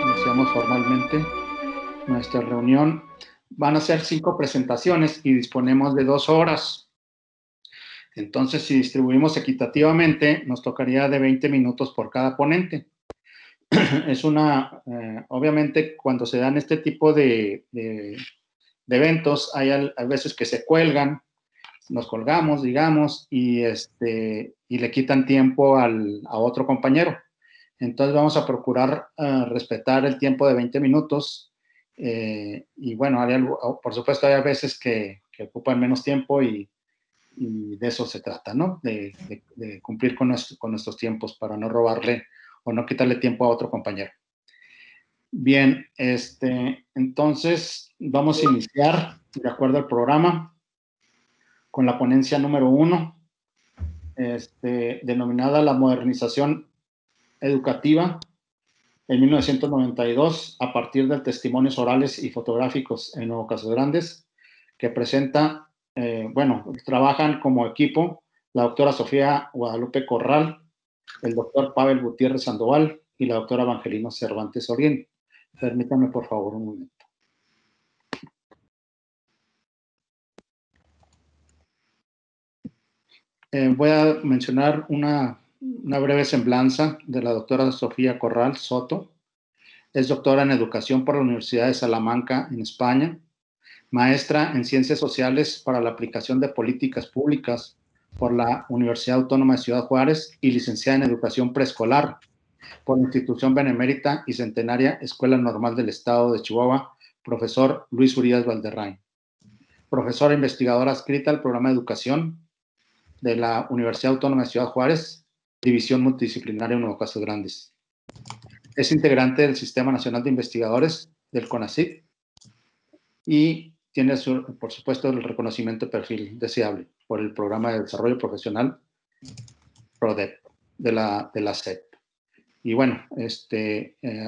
Iniciamos formalmente nuestra reunión. Van a ser 5 presentaciones y disponemos de 2 horas. Entonces, si distribuimos equitativamente, nos tocaría de 20 minutos por cada ponente. Es obviamente, cuando se dan este tipo de eventos, hay veces que se cuelgan, nos colgamos, digamos, y le quitan tiempo a otro compañero. Entonces vamos a procurar respetar el tiempo de 20 minutos y bueno, por supuesto hay veces que ocupan menos tiempo y de eso se trata, ¿no? De cumplir con nuestros tiempos para no robarle o no quitarle tiempo a otro compañero. Bien, entonces vamos a iniciar de acuerdo al programa con la ponencia número 1, denominada La modernización educativa en 1992, a partir de testimonios orales y fotográficos en Nuevo Casas Grandes, que presenta, trabajan como equipo la doctora Sofía Guadalupe Corral, el doctor Pavel Gutiérrez Sandoval y la doctora Evangelina Cervantes Orién. Permítanme, por favor, un momento. Voy a mencionar una breve semblanza de la doctora Sofía Corral Soto. Es doctora en Educación por la Universidad de Salamanca, en España, maestra en Ciencias Sociales para la aplicación de políticas públicas por la Universidad Autónoma de Ciudad Juárez y licenciada en Educación Preescolar por la Institución Benemérita y Centenaria Escuela Normal del Estado de Chihuahua, profesor Luis Urías Valderrain. Profesora investigadora adscrita al programa de Educación de la Universidad Autónoma de Ciudad Juárez, División Multidisciplinaria Nuevo Casas Grandes. Es integrante del Sistema Nacional de Investigadores del CONACYT y tiene, por supuesto, el reconocimiento de perfil deseable por el Programa de Desarrollo Profesional PRODEP de la SEP. Y bueno,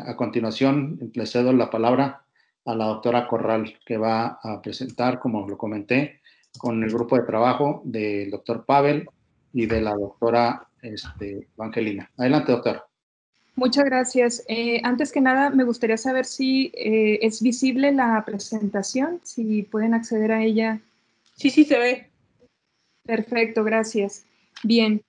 a continuación le cedo la palabra a la doctora Corral, que va a presentar, como lo comenté, con el grupo de trabajo del doctor Pavel y de la doctora Evangelina. Adelante, doctora. Muchas gracias. Antes que nada, me gustaría saber si es visible la presentación, si pueden acceder a ella. Sí, se ve. Perfecto, gracias. Bien,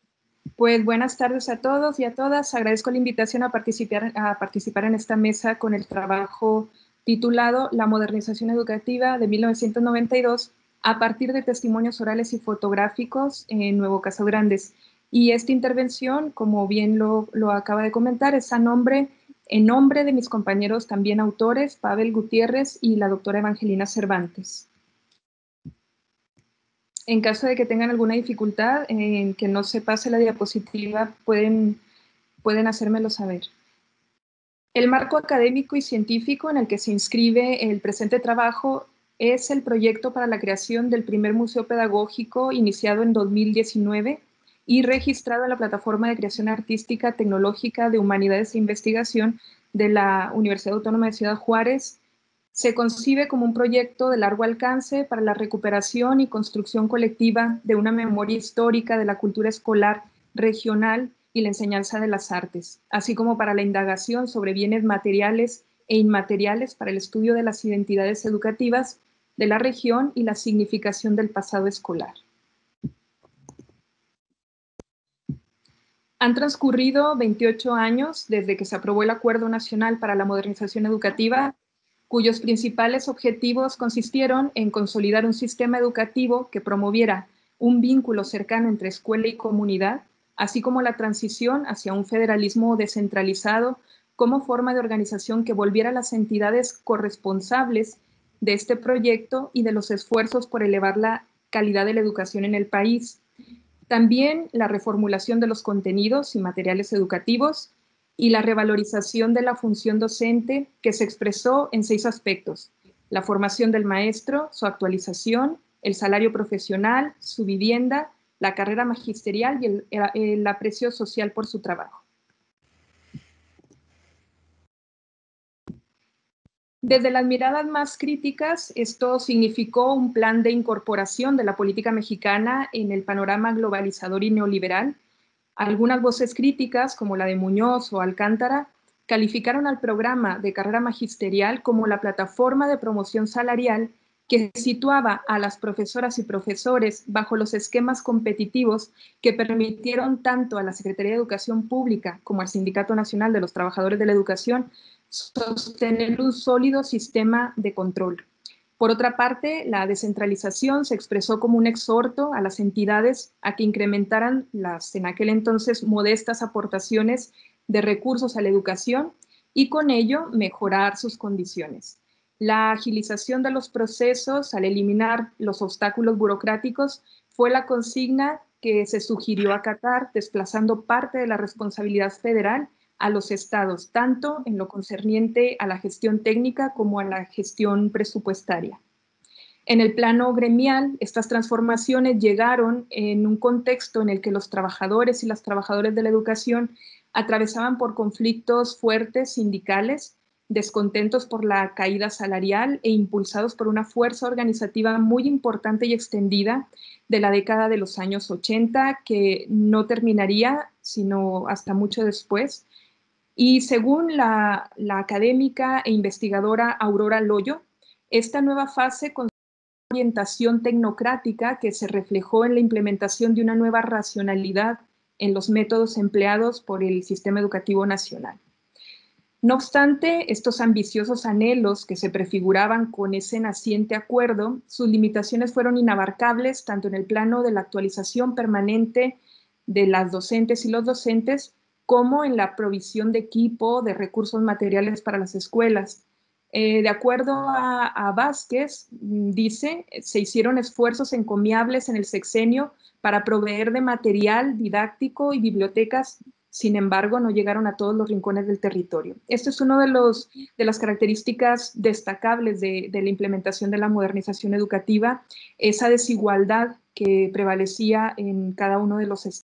pues buenas tardes a todos y a todas. Agradezco la invitación a participar en esta mesa con el trabajo titulado La modernización educativa de 1992 a partir de testimonios orales y fotográficos en Nuevo Casas Grandes. Y esta intervención, como bien lo acaba de comentar, es en nombre de mis compañeros también autores, Pavel Gutiérrez y la doctora Evangelina Cervantes. En caso de que tengan alguna dificultad en que no se pase la diapositiva, pueden hacérmelo saber. El marco académico y científico en el que se inscribe el presente trabajo es el proyecto para la creación del primer museo pedagógico iniciado en 2019 y registrado en la Plataforma de Creación Artística Tecnológica de Humanidades e Investigación de la Universidad Autónoma de Ciudad Juárez. Se concibe como un proyecto de largo alcance para la recuperación y construcción colectiva de una memoria histórica de la cultura escolar regional y la enseñanza de las artes, así como para la indagación sobre bienes materiales e inmateriales para el estudio de las identidades educativas de la región y la significación del pasado escolar. Han transcurrido 28 años desde que se aprobó el Acuerdo Nacional para la Modernización Educativa, cuyos principales objetivos consistieron en consolidar un sistema educativo que promoviera un vínculo cercano entre escuela y comunidad, así como la transición hacia un federalismo descentralizado como forma de organización que volviera a las entidades corresponsables de este proyecto y de los esfuerzos por elevar la calidad de la educación en el país. También la reformulación de los contenidos y materiales educativos y la revalorización de la función docente, que se expresó en 6 aspectos: la formación del maestro, su actualización, el salario profesional, su vivienda, la carrera magisterial y el aprecio social por su trabajo. Desde las miradas más críticas, esto significó un plan de incorporación de la política mexicana en el panorama globalizador y neoliberal. Algunas voces críticas, como la de Muñoz o Alcántara, calificaron al programa de carrera magisterial como la plataforma de promoción salarial que situaba a las profesoras y profesores bajo los esquemas competitivos que permitieron tanto a la Secretaría de Educación Pública como al Sindicato Nacional de los Trabajadores de la Educación sostener un sólido sistema de control. Por otra parte, la descentralización se expresó como un exhorto a las entidades a que incrementaran las, en aquel entonces, modestas aportaciones de recursos a la educación y con ello mejorar sus condiciones. La agilización de los procesos al eliminar los obstáculos burocráticos fue la consigna que se sugirió acatar, desplazando parte de la responsabilidad federal a los estados, tanto en lo concerniente a la gestión técnica como a la gestión presupuestaria. En el plano gremial, estas transformaciones llegaron en un contexto en el que los trabajadores y las trabajadoras de la educación atravesaban por conflictos fuertes sindicales, descontentos por la caída salarial e impulsados por una fuerza organizativa muy importante y extendida de la década de los años 80, que no terminaría sino hasta mucho después. Y según la académica e investigadora Aurora Loyo, esta nueva fase con orientación tecnocrática que se reflejó en la implementación de una nueva racionalidad en los métodos empleados por el sistema educativo nacional. No obstante, estos ambiciosos anhelos que se prefiguraban con ese naciente acuerdo, sus limitaciones fueron inabarcables tanto en el plano de la actualización permanente de las docentes y los docentes, como en la provisión de equipo, de recursos materiales para las escuelas. De acuerdo a Vázquez, dice, se hicieron esfuerzos encomiables en el sexenio para proveer de material didáctico y bibliotecas. Sin embargo, no llegaron a todos los rincones del territorio. Esto es una de las características destacables de la implementación de la modernización educativa, esa desigualdad que prevalecía en cada uno de los estados.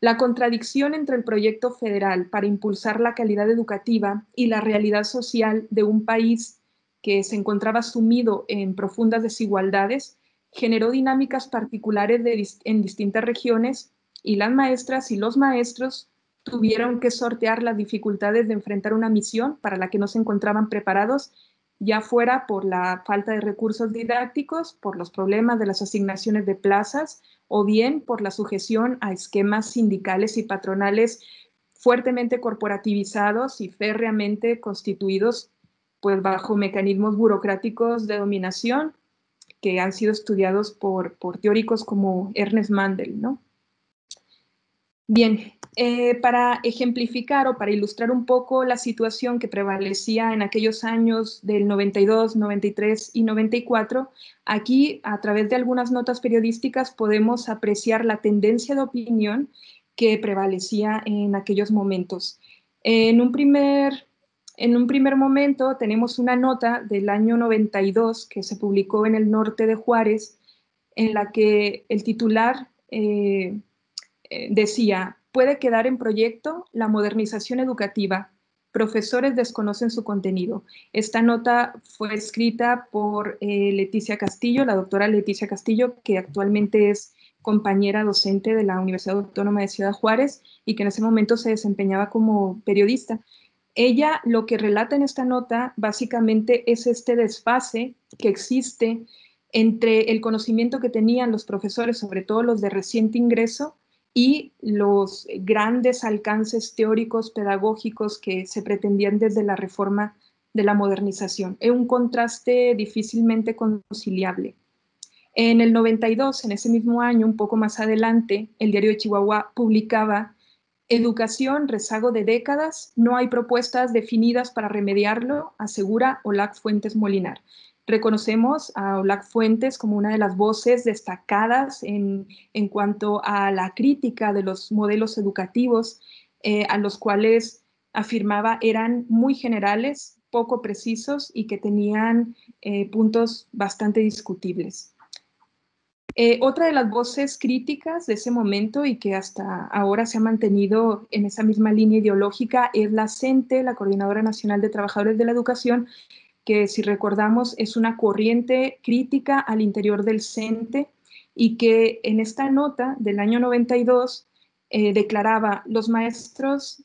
La contradicción entre el proyecto federal para impulsar la calidad educativa y la realidad social de un país que se encontraba sumido en profundas desigualdades generó dinámicas particulares en distintas regiones, y las maestras y los maestros tuvieron que sortear las dificultades de enfrentar una misión para la que no se encontraban preparados, ya fuera por la falta de recursos didácticos, por los problemas de las asignaciones de plazas, o bien por la sujeción a esquemas sindicales y patronales fuertemente corporativizados y férreamente constituidos, pues bajo mecanismos burocráticos de dominación que han sido estudiados por teóricos como Ernest Mandel, ¿no? Bien, para ejemplificar o para ilustrar un poco la situación que prevalecía en aquellos años del 92, 93 y 94, aquí a través de algunas notas periodísticas podemos apreciar la tendencia de opinión que prevalecía en aquellos momentos. En un primer momento tenemos una nota del año 92 que se publicó en El Norte de Juárez, en la que el titular decía: puede quedar en proyecto la modernización educativa. Profesores desconocen su contenido. Esta nota fue escrita por Leticia Castillo, la doctora Leticia Castillo, que actualmente es compañera docente de la Universidad Autónoma de Ciudad Juárez y que en ese momento se desempeñaba como periodista. Ella lo que relata en esta nota básicamente es este desfase que existe entre el conocimiento que tenían los profesores, sobre todo los de reciente ingreso, y los grandes alcances teóricos, pedagógicos que se pretendían desde la reforma de la modernización. Es un contraste difícilmente conciliable. En el 92, en ese mismo año, un poco más adelante, el Diario de Chihuahua publicaba: educación, rezago de décadas, no hay propuestas definidas para remediarlo, asegura Olac Fuentes Molinar. Reconocemos a Olac Fuentes como una de las voces destacadas en cuanto a la crítica de los modelos educativos, a los cuales afirmaba eran muy generales, poco precisos y que tenían puntos bastante discutibles. Otra de las voces críticas de ese momento y que hasta ahora se ha mantenido en esa misma línea ideológica es la CENTE, la Coordinadora Nacional de Trabajadores de la Educación, que si recordamos es una corriente crítica al interior del CENTE y que en esta nota del año 92 declaraba los maestros,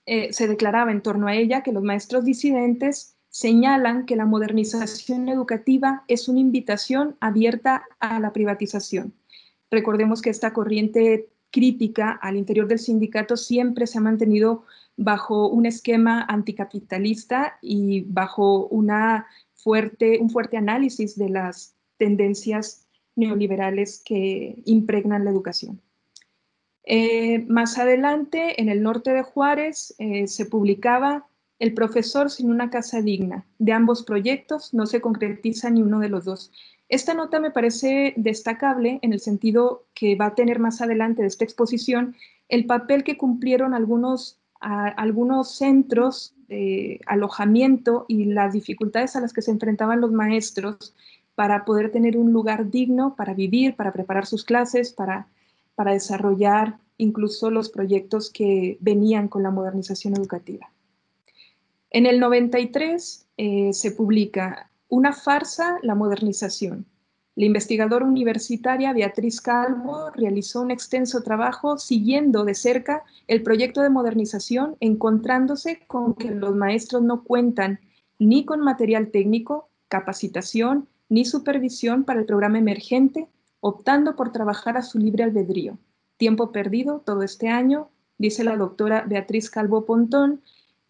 se declaraba en torno a ella que los maestros disidentes señalan que la modernización educativa es una invitación abierta a la privatización. Recordemos que esta corriente crítica al interior del sindicato siempre se ha mantenido bajo un esquema anticapitalista y bajo un fuerte análisis de las tendencias neoliberales que impregnan la educación. Más adelante, en el norte de Juárez, se publicaba El profesor sin una casa digna. De ambos proyectos no se concretiza ni uno de los dos. Esta nota me parece destacable en el sentido que va a tener más adelante de esta exposición el papel que cumplieron algunos centros de alojamiento y las dificultades a las que se enfrentaban los maestros para poder tener un lugar digno para vivir, para preparar sus clases, para desarrollar incluso los proyectos que venían con la modernización educativa. En el 93 se publica Una farsa, la modernización. La investigadora universitaria Beatriz Calvo realizó un extenso trabajo siguiendo de cerca el proyecto de modernización, encontrándose con que los maestros no cuentan ni con material técnico, capacitación, ni supervisión para el programa emergente, optando por trabajar a su libre albedrío. Tiempo perdido todo este año, dice la doctora Beatriz Calvo Pontón,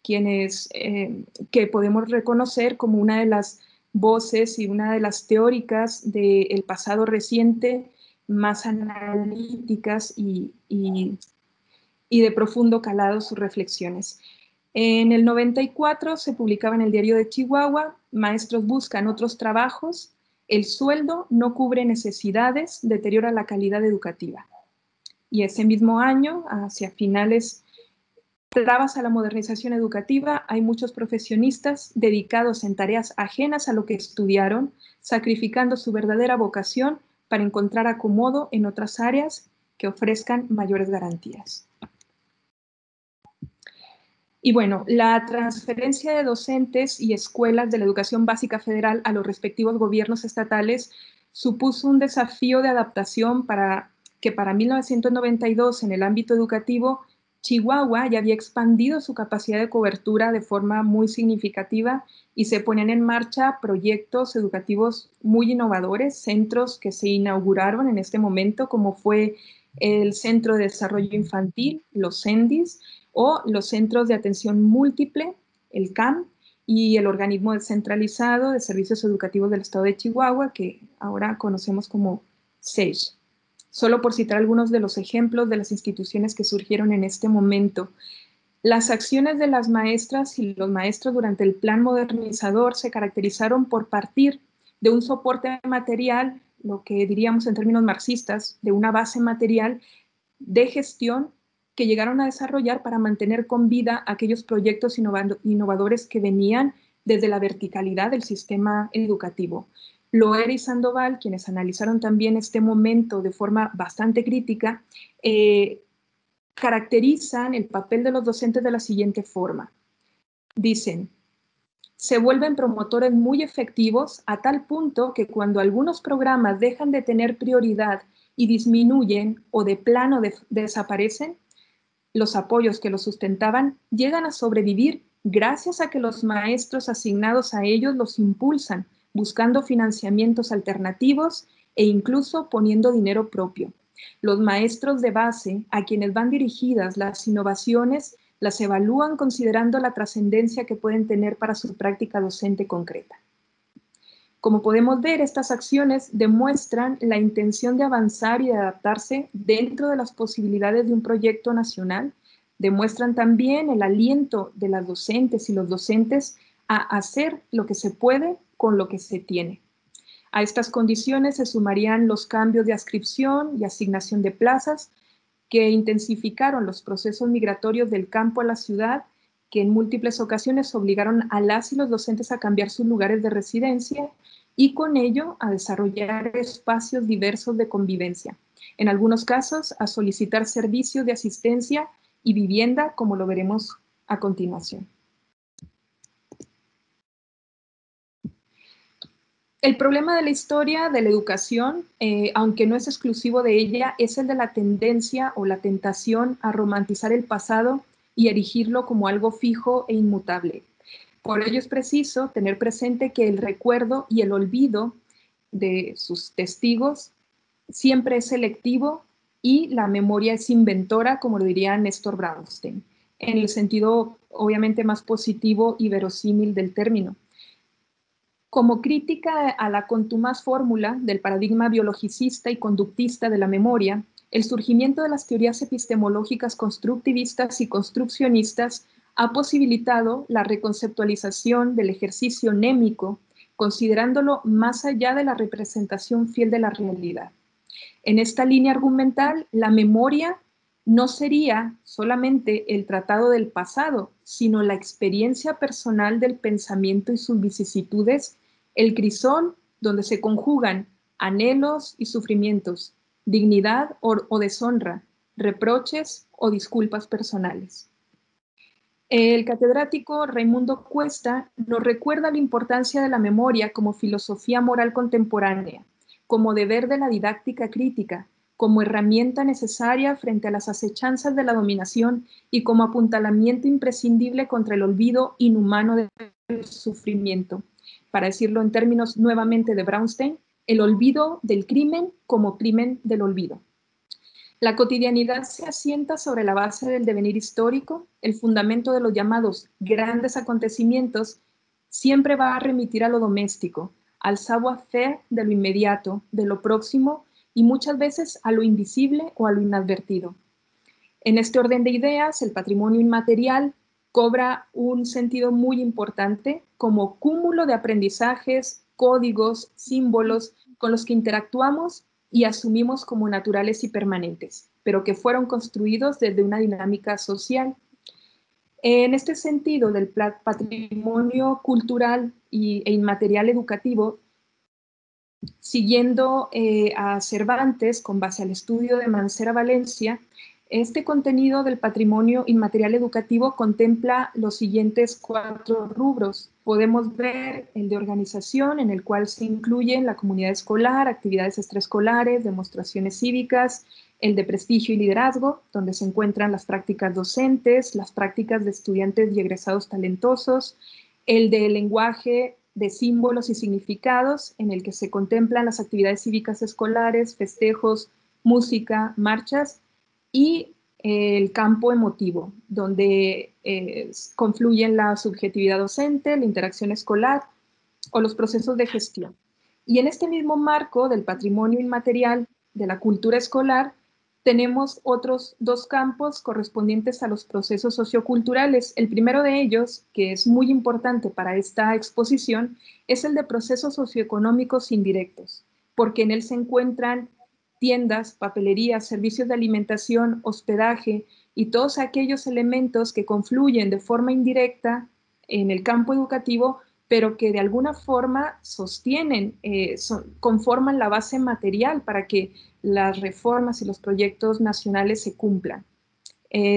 que podemos reconocer como una de las voces y una de las teóricas del pasado reciente más analíticas y de profundo calado sus reflexiones. En el 94 se publicaba en el Diario de Chihuahua, Maestros buscan otros trabajos, el sueldo no cubre necesidades, deteriora la calidad educativa. Y ese mismo año, hacia finales, trabas a la modernización educativa, hay muchos profesionistas dedicados en tareas ajenas a lo que estudiaron, sacrificando su verdadera vocación para encontrar acomodo en otras áreas que ofrezcan mayores garantías. Y bueno, la transferencia de docentes y escuelas de la educación básica federal a los respectivos gobiernos estatales supuso un desafío de adaptación que para 1992 en el ámbito educativo Chihuahua ya había expandido su capacidad de cobertura de forma muy significativa y se ponían en marcha proyectos educativos muy innovadores, centros que se inauguraron en este momento, como fue el Centro de Desarrollo Infantil, los CENDIs, o los Centros de Atención Múltiple, el CAM, y el Organismo Descentralizado de Servicios Educativos del Estado de Chihuahua, que ahora conocemos como SEISH. Solo por citar algunos de los ejemplos de las instituciones que surgieron en este momento. Las acciones de las maestras y los maestros durante el plan modernizador se caracterizaron por partir de un soporte material, lo que diríamos en términos marxistas, de una base material de gestión que llegaron a desarrollar para mantener con vida aquellos proyectos innovadores que venían desde la verticalidad del sistema educativo. Loera y Sandoval, quienes analizaron también este momento de forma bastante crítica, caracterizan el papel de los docentes de la siguiente forma. Dicen, se vuelven promotores muy efectivos a tal punto que cuando algunos programas dejan de tener prioridad y disminuyen o de plano desaparecen, los apoyos que los sustentaban llegan a sobrevivir gracias a que los maestros asignados a ellos los impulsan, buscando financiamientos alternativos e incluso poniendo dinero propio. Los maestros de base, a quienes van dirigidas las innovaciones, las evalúan considerando la trascendencia que pueden tener para su práctica docente concreta. Como podemos ver, estas acciones demuestran la intención de avanzar y de adaptarse dentro de las posibilidades de un proyecto nacional, demuestran también el aliento de las docentes y los docentes a hacer lo que se puede con lo que se tiene. A estas condiciones se sumarían los cambios de adscripción y asignación de plazas que intensificaron los procesos migratorios del campo a la ciudad, que en múltiples ocasiones obligaron a las y los docentes a cambiar sus lugares de residencia y con ello a desarrollar espacios diversos de convivencia. En algunos casos, a solicitar servicios de asistencia y vivienda, como lo veremos a continuación. El problema de la historia de la educación, aunque no es exclusivo de ella, es el de la tendencia o la tentación a romantizar el pasado y erigirlo como algo fijo e inmutable. Por ello es preciso tener presente que el recuerdo y el olvido de sus testigos siempre es selectivo y la memoria es inventora, como lo diría Néstor Brownstein, en el sentido obviamente más positivo y verosímil del término. Como crítica a la contumaz fórmula del paradigma biologicista y conductista de la memoria, el surgimiento de las teorías epistemológicas constructivistas y construccionistas ha posibilitado la reconceptualización del ejercicio némico, considerándolo más allá de la representación fiel de la realidad. En esta línea argumental, la memoria no sería solamente el tratado del pasado, sino la experiencia personal del pensamiento y sus vicisitudes, el crisol donde se conjugan anhelos y sufrimientos, dignidad o deshonra, reproches o disculpas personales. El catedrático Raimundo Cuesta nos recuerda la importancia de la memoria como filosofía moral contemporánea, como deber de la didáctica crítica, como herramienta necesaria frente a las acechanzas de la dominación y como apuntalamiento imprescindible contra el olvido inhumano del sufrimiento. Para decirlo en términos nuevamente de Brownstein, el olvido del crimen como crimen del olvido. La cotidianidad se asienta sobre la base del devenir histórico, el fundamento de los llamados grandes acontecimientos siempre va a remitir a lo doméstico, al savoir-faire de lo inmediato, de lo próximo y muchas veces a lo invisible o a lo inadvertido. En este orden de ideas, el patrimonio inmaterial cobra un sentido muy importante como cúmulo de aprendizajes, códigos, símbolos con los que interactuamos y asumimos como naturales y permanentes, pero que fueron construidos desde una dinámica social. En este sentido del patrimonio cultural e inmaterial educativo, siguiendo a Cervantes con base al estudio de Mancera Valencia, este contenido del patrimonio inmaterial educativo contempla los siguientes 4 rubros. Podemos ver el de organización, en el cual se incluyen la comunidad escolar, actividades extraescolares, demostraciones cívicas, el de prestigio y liderazgo, donde se encuentran las prácticas docentes, las prácticas de estudiantes y egresados talentosos, el de lenguaje de símbolos y significados, en el que se contemplan las actividades cívicas escolares, festejos, música, marchas, y el campo emotivo, donde confluyen la subjetividad docente, la interacción escolar o los procesos de gestión. Y en este mismo marco del patrimonio inmaterial de la cultura escolar, tenemos otros 2 campos correspondientes a los procesos socioculturales. El primero de ellos, que es muy importante para esta exposición, es el de procesos socioeconómicos indirectos, porque en él se encuentran tiendas, papelerías, servicios de alimentación, hospedaje y todos aquellos elementos que confluyen de forma indirecta en el campo educativo, pero que de alguna forma sostienen, conforman la base material para que las reformas y los proyectos nacionales se cumplan.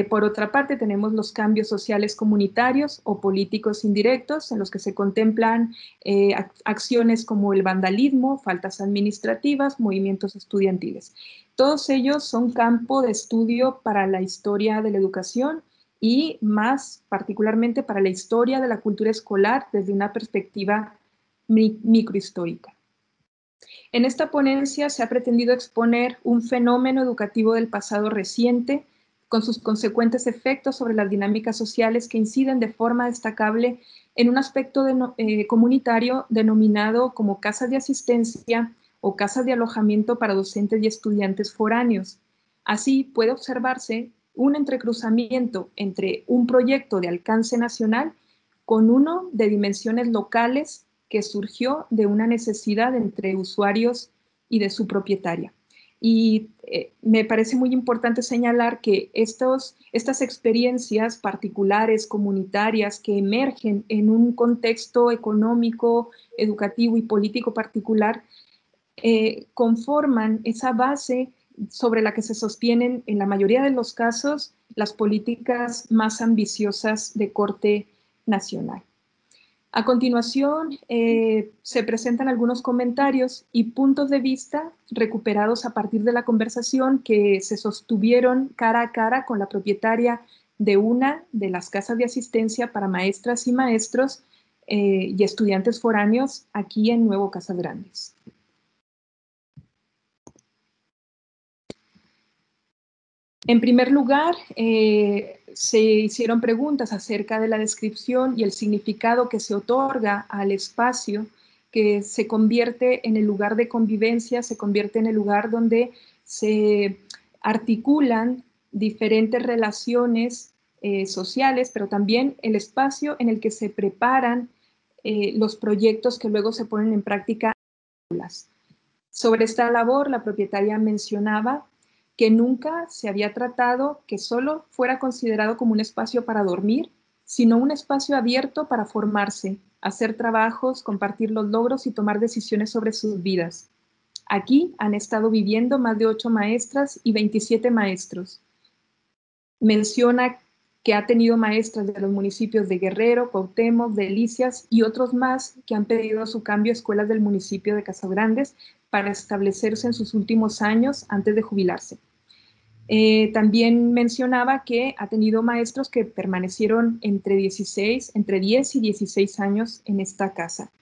Por otra parte, tenemos los cambios sociales comunitarios o políticos indirectos, en los que se contemplan acciones como el vandalismo, faltas administrativas, movimientos estudiantiles. Todos ellos son campo de estudio para la historia de la educación y más particularmente para la historia de la cultura escolar desde una perspectiva microhistórica. En esta ponencia se ha pretendido exponer un fenómeno educativo del pasado reciente, con sus consecuentes efectos sobre las dinámicas sociales que inciden de forma destacable en un aspecto comunitario denominado como casas de asistencia o casas de alojamiento para docentes y estudiantes foráneos. Así puede observarse un entrecruzamiento entre un proyecto de alcance nacional con uno de dimensiones locales que surgió de una necesidad entre usuarios y de su propietaria. Y me parece muy importante señalar que estas experiencias particulares, comunitarias, que emergen en un contexto económico, educativo y político particular, conforman esa base sobre la que se sostienen, en la mayoría de los casos, las políticas más ambiciosas de corte nacional. A continuación, se presentan algunos comentarios y puntos de vista recuperados a partir de la conversación que se sostuvieron cara a cara con la propietaria de una de las casas de asistencia para maestras y maestros y estudiantes foráneos aquí en Nuevo Casas Grandes. En primer lugar, se hicieron preguntas acerca de la descripción y el significado que se otorga al espacio, que se convierte en el lugar de convivencia, se convierte en el lugar donde se articulan diferentes relaciones sociales, pero también el espacio en el que se preparan los proyectos que luego se ponen en práctica. Sobre esta labor, la propietaria mencionaba que nunca se había tratado que solo fuera considerado como un espacio para dormir, sino un espacio abierto para formarse, hacer trabajos, compartir los logros y tomar decisiones sobre sus vidas. Aquí han estado viviendo más de 8 maestras y 27 maestros. Menciona que ha tenido maestras de los municipios de Guerrero, Cuauhtémoc, Delicias y otros más que han pedido a su cambio escuelas del municipio de Casas Grandes para establecerse en sus últimos años antes de jubilarse. También mencionaba que ha tenido maestros que permanecieron entre 10 y 16 años en esta casa.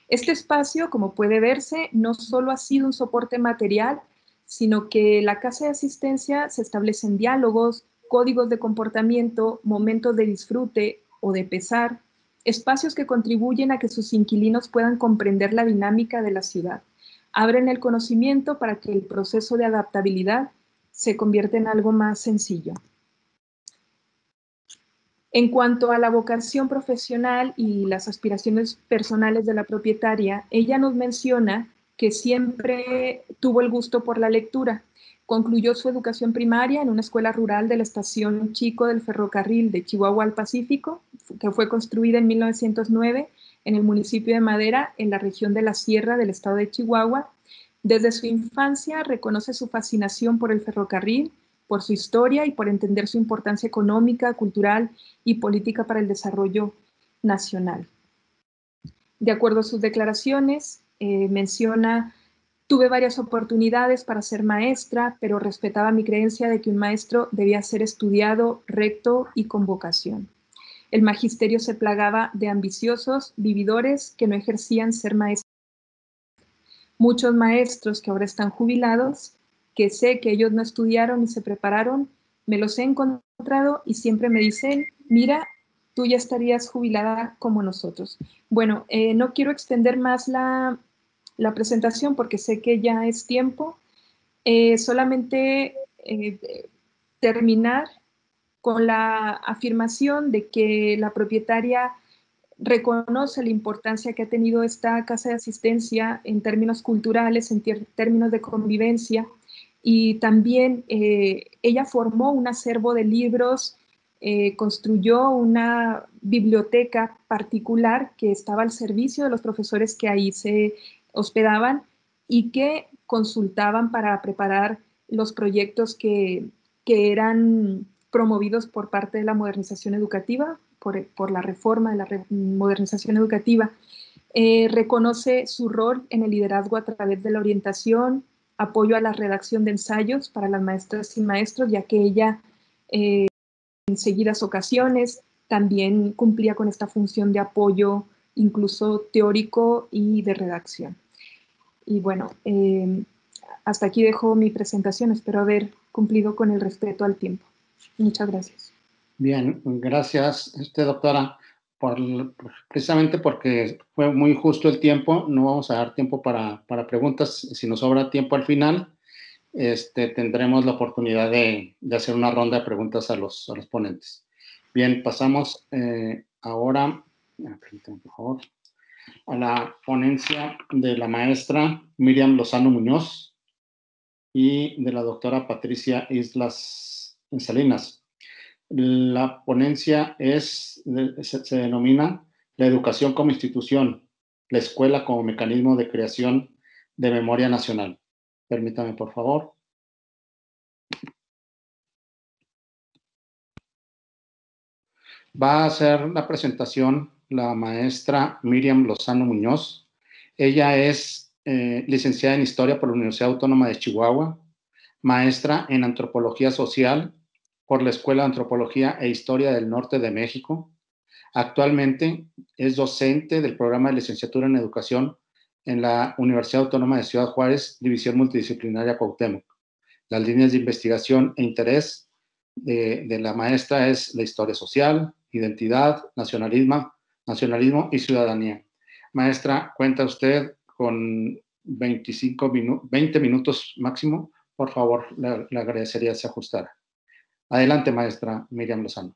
Este espacio, como puede verse, no solo ha sido un soporte material, sino que la casa de asistencia se establecen diálogos, códigos de comportamiento, momentos de disfrute o de pesar, espacios que contribuyen a que sus inquilinos puedan comprender la dinámica de la ciudad. Abren el conocimiento para que el proceso de adaptabilidad se convierta en algo más sencillo. En cuanto a la vocación profesional y las aspiraciones personales de la propietaria, ella nos menciona que siempre tuvo el gusto por la lectura. Concluyó su educación primaria en una escuela rural de la estación Chico del ferrocarril de Chihuahua al Pacífico, que fue construida en 1909 en el municipio de Madera, en la región de la Sierra del estado de Chihuahua. Desde su infancia reconoce su fascinación por el ferrocarril, por su historia y por entender su importancia económica, cultural y política para el desarrollo nacional. De acuerdo a sus declaraciones, menciona: tuve varias oportunidades para ser maestra, pero respetaba mi creencia de que un maestro debía ser estudiado, recto y con vocación. El magisterio se plagaba de ambiciosos vividores que no ejercían ser maestros. Muchos maestros que ahora están jubilados, que sé que ellos no estudiaron ni se prepararon, me los he encontrado y siempre me dicen: mira, tú ya estarías jubilada como nosotros. Bueno, no quiero extender más la presentación porque sé que ya es tiempo. Solamente terminar con la afirmación de que la propietaria reconoce la importancia que ha tenido esta casa de asistencia en términos culturales, en términos de convivencia, y también ella formó un acervo de libros, construyó una biblioteca particular que estaba al servicio de los profesores que ahí se hospedaban y que consultaban para preparar los proyectos que eran promovidos por parte de la modernización educativa, por la reforma de la modernización educativa. Reconoce su rol en el liderazgo a través de la orientación, apoyo a la redacción de ensayos para las maestras y maestros, ya que ella en seguidas ocasiones también cumplía con esta función de apoyo, incluso teórico y de redacción. Y bueno, hasta aquí dejo mi presentación. Espero haber cumplido con el respeto al tiempo. Muchas gracias. Bien, gracias, doctora, precisamente porque fue muy justo el tiempo. No vamos a dar tiempo para preguntas. Si nos sobra tiempo al final, tendremos la oportunidad de hacer una ronda de preguntas a los ponentes. Bien, pasamos ahora, permítanme, por favor, a la ponencia de la maestra Miriam Lozano Muñoz y de la doctora Patricia Islas Salinas. La ponencia se denomina La educación como institución, la escuela como mecanismo de creación de memoria nacional. Permítame, por favor. Va a hacer la presentación la maestra Miriam Lozano Muñoz. Ella es licenciada en Historia por la Universidad Autónoma de Chihuahua, maestra en Antropología Social por la Escuela de Antropología e Historia del Norte de México. Actualmente es docente del programa de licenciatura en Educación en la Universidad Autónoma de Ciudad Juárez, División Multidisciplinaria Cuauhtémoc. Las líneas de investigación e interés de la maestra es la historia social, identidad, nacionalismo y ciudadanía. Maestra, cuenta usted con 20 minutos máximo. Por favor, le agradecería se ajustara. Adelante, maestra Miriam Lozano.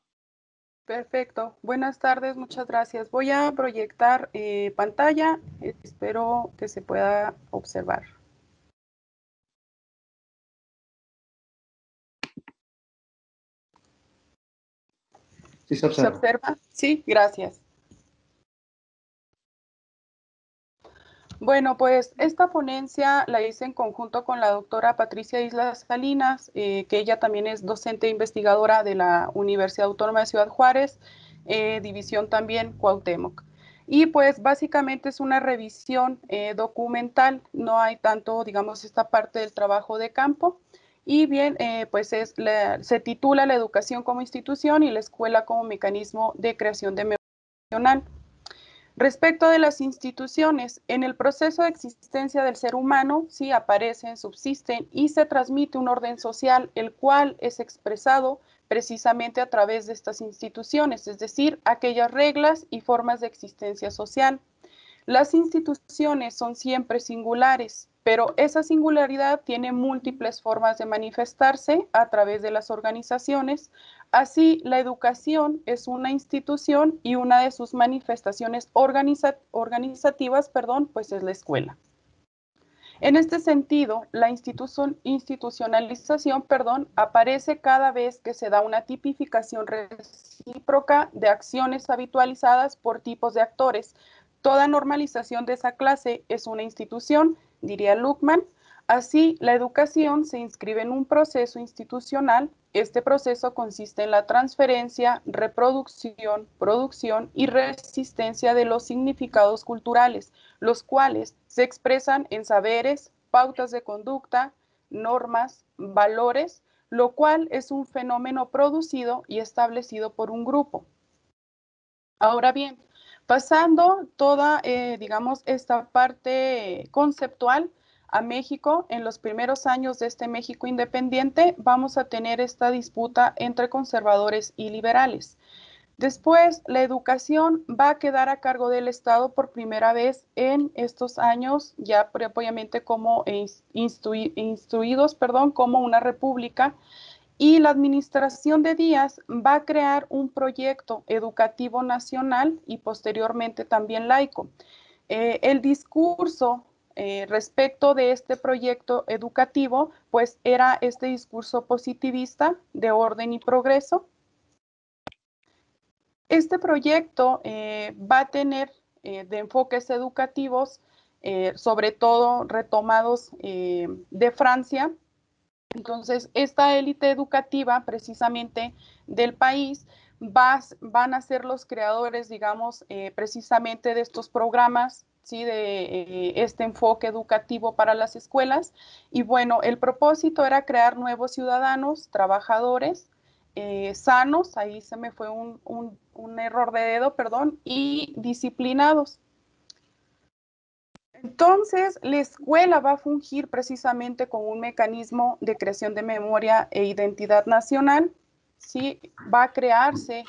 Perfecto. Buenas tardes, muchas gracias. Voy a proyectar pantalla. Espero que se pueda observar. Sí, se observa. ¿Se observa? Sí, gracias. Bueno, pues esta ponencia la hice en conjunto con la doctora Patricia Islas Salinas, que ella también es docente e investigadora de la Universidad Autónoma de Ciudad Juárez, división también Cuauhtémoc. Y pues básicamente es una revisión documental, no hay tanto, digamos, esta parte del trabajo de campo. Y bien, pues se titula La educación como institución y la escuela como mecanismo de creación de memoria nacional. Respecto de las instituciones, en el proceso de existencia del ser humano, sí aparecen, subsisten y se transmite un orden social, el cual es expresado precisamente a través de estas instituciones, es decir, aquellas reglas y formas de existencia social. Las instituciones son siempre singulares, pero esa singularidad tiene múltiples formas de manifestarse a través de las organizaciones. Así, la educación es una institución y una de sus manifestaciones organizativas, pues es la escuela. En este sentido, la institucionalización, aparece cada vez que se da una tipificación recíproca de acciones habitualizadas por tipos de actores. Toda normalización de esa clase es una institución, diría Luckmann. Así, la educación se inscribe en un proceso institucional. Este proceso consiste en la transferencia, reproducción, producción y resistencia de los significados culturales, los cuales se expresan en saberes, pautas de conducta, normas, valores, lo cual es un fenómeno producido y establecido por un grupo. Ahora bien, pasando toda, digamos, esta parte conceptual a México, en los primeros años de este México independiente, vamos a tener esta disputa entre conservadores y liberales. Después, la educación va a quedar a cargo del Estado por primera vez en estos años, ya obviamente como instruidos, como una república, y la administración de Díaz va a crear un proyecto educativo nacional y posteriormente también laico. El discurso respecto de este proyecto educativo, pues era este discurso positivista de orden y progreso. Este proyecto va a tener de enfoques educativos, sobre todo retomados de Francia. Entonces, esta élite educativa precisamente del país van a ser los creadores, digamos, precisamente de estos programas, ¿sí? De este enfoque educativo para las escuelas. Y bueno, el propósito era crear nuevos ciudadanos, trabajadores, sanos, ahí se me fue un error de dedo, perdón, y disciplinados. Entonces, la escuela va a fungir precisamente como un mecanismo de creación de memoria e identidad nacional. Sí, va a crearse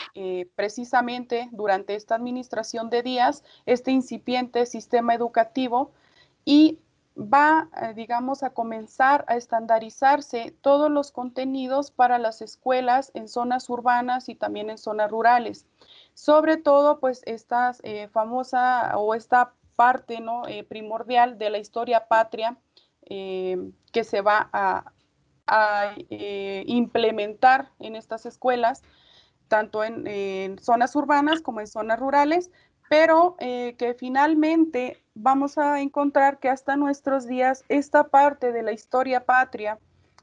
precisamente durante esta administración de Díaz este incipiente sistema educativo y va, digamos, a comenzar a estandarizarse todos los contenidos para las escuelas en zonas urbanas y también en zonas rurales. Sobre todo, pues, esta famosa o esta parte, ¿no? Primordial de la historia patria que se va a implementar en estas escuelas, tanto en zonas urbanas como en zonas rurales, pero que finalmente vamos a encontrar que hasta nuestros días esta parte de la historia patria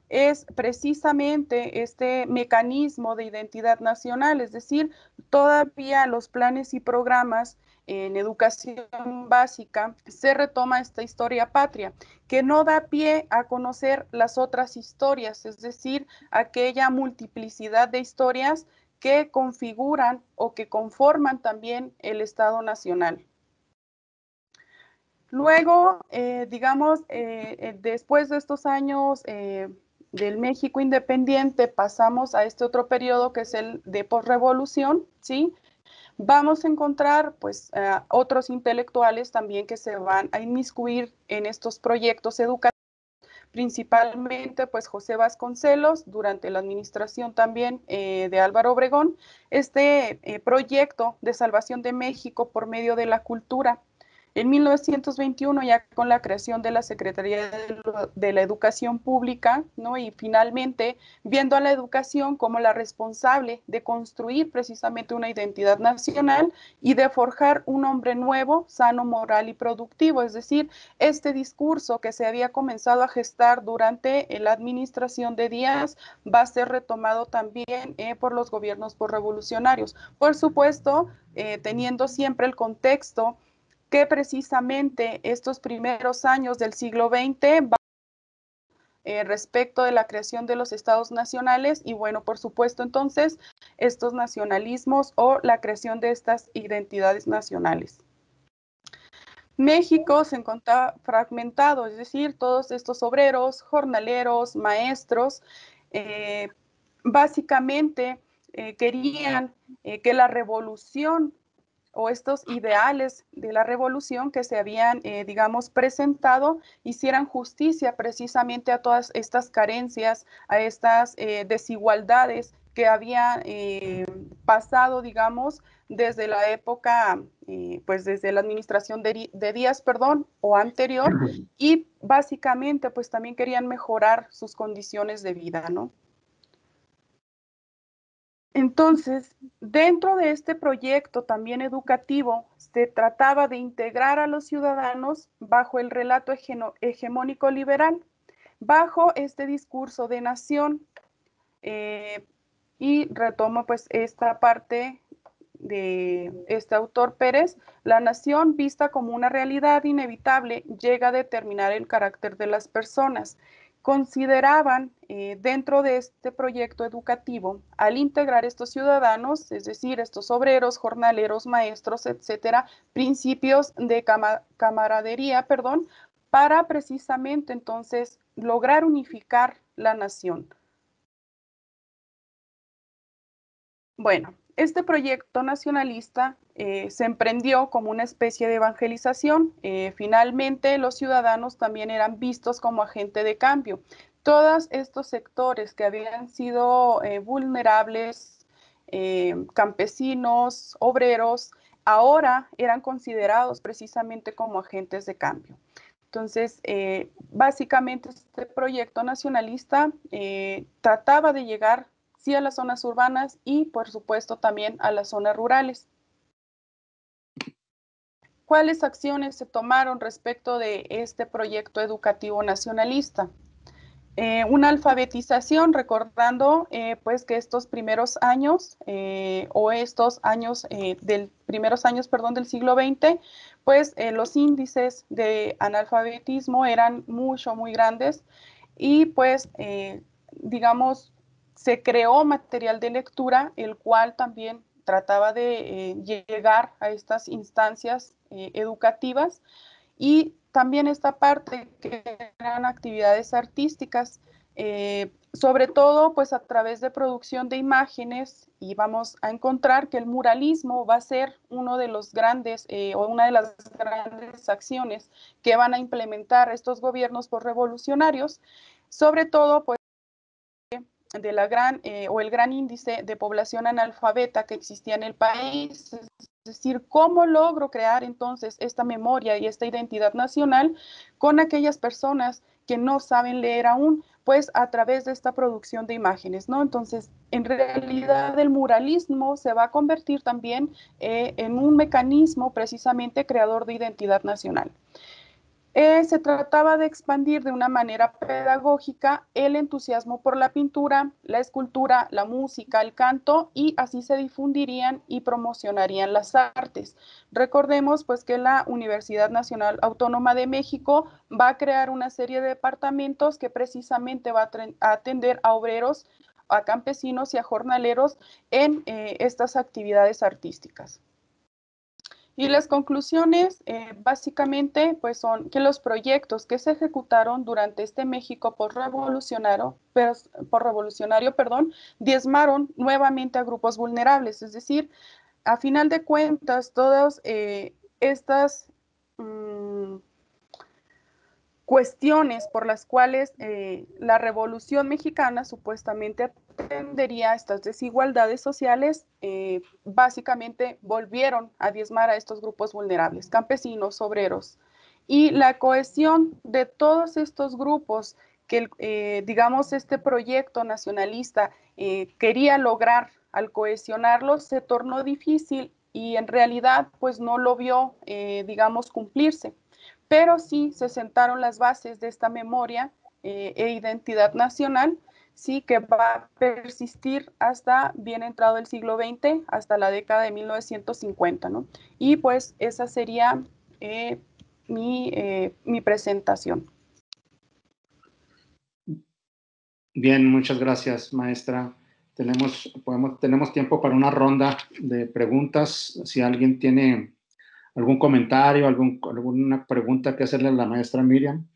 es precisamente este mecanismo de identidad nacional, es decir, todavía los planes y programas en educación básica se retoma esta historia patria, que no da pie a conocer las otras historias, es decir, aquella multiplicidad de historias que configuran o que conforman también el Estado Nacional. Luego, digamos, después de estos años del México independiente, pasamos a este otro periodo que es el de posrevolución, ¿sí? Vamos a encontrar, pues, otros intelectuales también que se van a inmiscuir en estos proyectos educativos, principalmente, pues, José Vasconcelos, durante la administración también de Álvaro Obregón, este proyecto de salvación de México por medio de la cultura. En 1921, ya con la creación de la Secretaría de la Educación Pública, ¿no? Y finalmente viendo a la educación como la responsable de construir precisamente una identidad nacional y de forjar un hombre nuevo, sano, moral y productivo. Es decir, este discurso que se había comenzado a gestar durante la administración de Díaz va a ser retomado también por los gobiernos posrevolucionarios. Por supuesto, teniendo siempre el contexto que precisamente estos primeros años del siglo XX respecto de la creación de los estados nacionales y bueno, por supuesto entonces estos nacionalismos o la creación de estas identidades nacionales. México se encontraba fragmentado, es decir, todos estos obreros, jornaleros, maestros, básicamente querían que la revolución o estos ideales de la revolución que se habían, digamos, presentado, hicieran justicia precisamente a todas estas carencias, a estas desigualdades que habían pasado, digamos, desde la época, pues desde la administración de Díaz, perdón, o anterior, y básicamente pues también querían mejorar sus condiciones de vida, ¿no? Entonces, dentro de este proyecto también educativo, se trataba de integrar a los ciudadanos bajo el relato hegemónico liberal, bajo este discurso de nación. Y retomo pues esta parte de este autor Pérez: la nación vista como una realidad inevitable llega a determinar el carácter de las personas. Consideraban dentro de este proyecto educativo, al integrar estos ciudadanos, es decir, estos obreros, jornaleros, maestros, etcétera, principios de camaradería, perdón, para precisamente entonces lograr unificar la nación. Bueno, este proyecto nacionalista se emprendió como una especie de evangelización. Finalmente, los ciudadanos también eran vistos como agente de cambio. Todos estos sectores que habían sido vulnerables, campesinos, obreros, ahora eran considerados precisamente como agentes de cambio. Entonces, básicamente este proyecto nacionalista trataba de llegar sí a las zonas urbanas y por supuesto también a las zonas rurales. ¿Cuáles acciones se tomaron respecto de este proyecto educativo nacionalista? Una alfabetización, recordando pues que estos primeros años o estos años primeros años, perdón, del siglo XX, pues los índices de analfabetismo eran muy grandes y pues digamos se creó material de lectura, el cual también trataba de llegar a estas instancias educativas, y también esta parte que eran actividades artísticas, sobre todo pues a través de producción de imágenes, y vamos a encontrar que el muralismo va a ser uno de los grandes o una de las grandes acciones que van a implementar estos gobiernos posrevolucionarios, sobre todo pues o el gran índice de población analfabeta que existía en el país. Es decir, ¿cómo logro crear entonces esta memoria y esta identidad nacional con aquellas personas que no saben leer aún? Pues a través de esta producción de imágenes, ¿no? Entonces, en realidad el muralismo se va a convertir también en un mecanismo precisamente creador de identidad nacional. Se trataba de expandir de una manera pedagógica el entusiasmo por la pintura, la escultura, la música, el canto, y así se difundirían y promocionarían las artes. Recordemos pues que la Universidad Nacional Autónoma de México va a crear una serie de departamentos que precisamente va a atender a obreros, a campesinos y a jornaleros en estas actividades artísticas. Y las conclusiones básicamente pues son que los proyectos que se ejecutaron durante este México postrevolucionario, diezmaron nuevamente a grupos vulnerables, es decir, a final de cuentas todas estas cuestiones por las cuales la Revolución Mexicana supuestamente atendería a estas desigualdades sociales, básicamente volvieron a diezmar a estos grupos vulnerables, campesinos, obreros. Y la cohesión de todos estos grupos que, digamos, este proyecto nacionalista quería lograr al cohesionarlos, se tornó difícil y en realidad pues no lo vio, digamos, cumplirse. Pero sí se sentaron las bases de esta memoria e identidad nacional, sí, que va a persistir hasta bien entrado el siglo XX, hasta la década de 1950, ¿no? Y pues esa sería mi presentación. Bien, muchas gracias, maestra. Tenemos tiempo para una ronda de preguntas. Si alguien tiene algún comentario, alguna pregunta que hacerle a la maestra Miriam.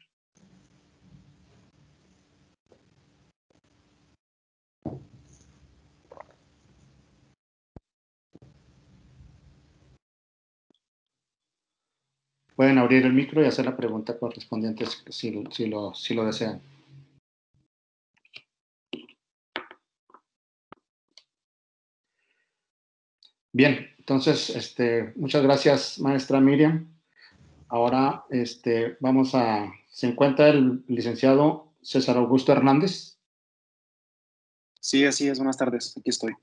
Pueden abrir el micro y hacer la pregunta correspondiente si lo desean. Bien, entonces, muchas gracias, maestra Miriam. Ahora, ¿se encuentra el licenciado César Augusto Hernández? Sí, así es. Buenas tardes. Aquí estoy.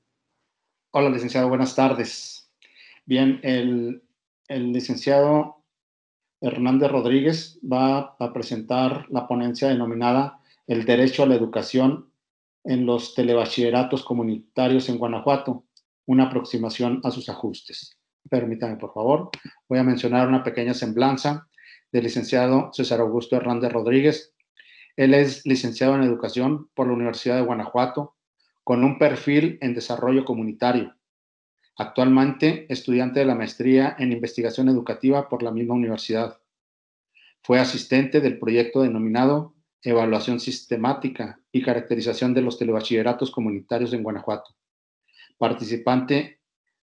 Hola, licenciado. Buenas tardes. Bien, el licenciado Hernández Rodríguez va a presentar la ponencia denominada El derecho a la educación en los telebachilleratos comunitarios en Guanajuato, una aproximación a sus ajustes. Permítame, por favor. Voy a mencionar una pequeña semblanza del licenciado César Augusto Hernández Rodríguez. Él es licenciado en Educación por la Universidad de Guanajuato, con un perfil en desarrollo comunitario. Actualmente, estudiante de la maestría en investigación educativa por la misma universidad. Fue asistente del proyecto denominado Evaluación Sistemática y Caracterización de los Telebachilleratos Comunitarios en Guanajuato. Participante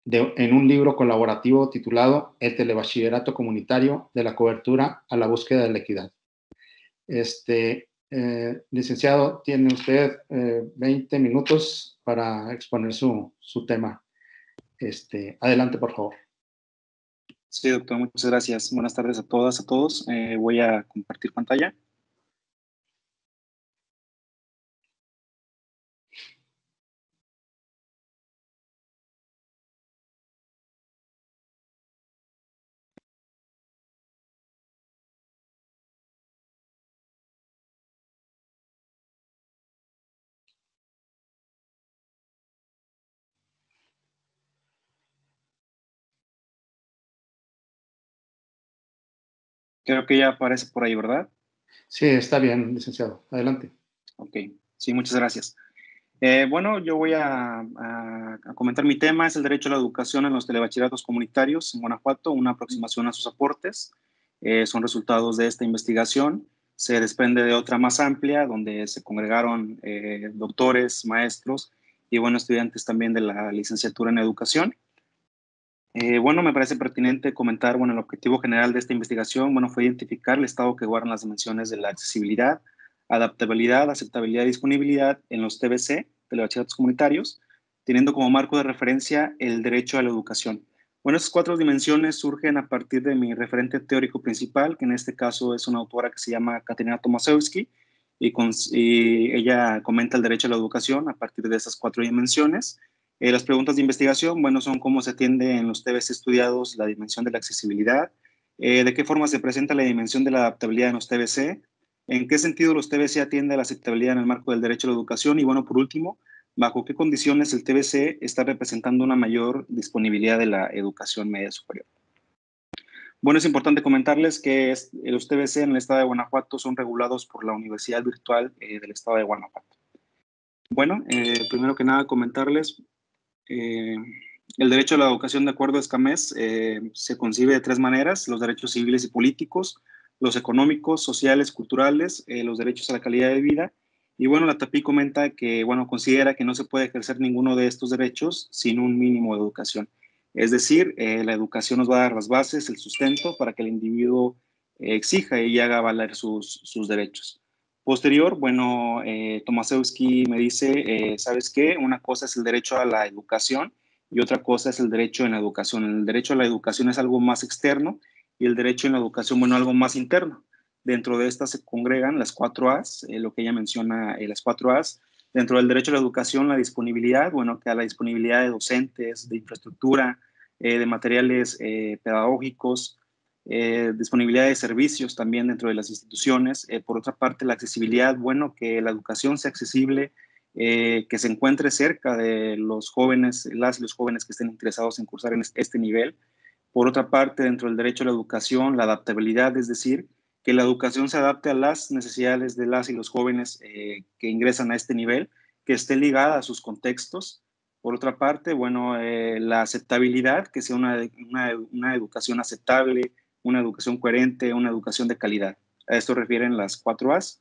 en un libro colaborativo titulado El Telebachillerato Comunitario, de la cobertura a la búsqueda de la equidad. Licenciado, tiene usted 20 minutos para exponer su tema. Adelante, por favor. Sí, doctor, muchas gracias. Buenas tardes a todas, a todos. Voy a compartir pantalla. Creo que ya aparece por ahí, ¿verdad? Sí, está bien, licenciado. Adelante. Ok, sí, muchas gracias. Bueno, yo voy a comentar mi tema, es el derecho a la educación en los telebachilleratos comunitarios en Guanajuato, una aproximación a sus aportes. Son resultados de esta investigación. Se desprende de otra más amplia, donde se congregaron doctores, maestros y, bueno, estudiantes también de la licenciatura en educación. Bueno, me parece pertinente comentar, bueno, el objetivo general de esta investigación, bueno, fue identificar el estado que guardan las dimensiones de la accesibilidad adaptabilidad, aceptabilidad y disponibilidad en los TBC, telebachilleratos comunitarios, teniendo como marco de referencia el derecho a la educación. Bueno, esas 4 dimensiones surgen a partir de mi referente teórico principal, que en este caso es una autora que se llama Katerina Tomaszewski, y ella comenta el derecho a la educación a partir de esas 4 dimensiones. Las preguntas de investigación, bueno, son cómo se atiende en los TBC estudiados la dimensión de la accesibilidad, de qué forma se presenta la dimensión de la adaptabilidad en los TBC, en qué sentido los TBC atienden a la aceptabilidad en el marco del derecho a la educación, y bueno, por último, bajo qué condiciones el TBC está representando una mayor disponibilidad de la educación media superior. Bueno, es importante comentarles que los TBC en el estado de Guanajuato son regulados por la Universidad Virtual del estado de Guanajuato. Bueno, primero que nada comentarles, el derecho a la educación de acuerdo a Escamés se concibe de 3 maneras: los derechos civiles y políticos, los económicos, sociales, culturales, los derechos a la calidad de vida. Y bueno, la TAPI comenta que, bueno, considera que no se puede ejercer ninguno de estos derechos sin un mínimo de educación. Es decir, la educación nos va a dar las bases, el sustento para que el individuo exija y haga valer sus derechos. Posterior, bueno, Tomaszewski me dice, ¿sabes qué? Una cosa es el derecho a la educación y otra cosa es el derecho en la educación. El derecho a la educación es algo más externo y el derecho en la educación, bueno, algo más interno. Dentro de estas se congregan las 4 A's, lo que ella menciona, las 4 A's. Dentro del derecho a la educación, la disponibilidad, bueno, que a la disponibilidad de docentes, de infraestructura, de materiales pedagógicos, disponibilidad de servicios también dentro de las instituciones. Por otra parte, la accesibilidad, bueno, que la educación sea accesible, que se encuentre cerca de los jóvenes, las y los jóvenes que estén interesados en cursar en este nivel. Por otra parte, dentro del derecho a la educación, la adaptabilidad, es decir, que la educación se adapte a las necesidades de las y los jóvenes que ingresan a este nivel, que esté ligada a sus contextos. Por otra parte, bueno, la aceptabilidad, que sea una educación aceptable, una educación coherente, una educación de calidad. A esto refieren las 4 A's.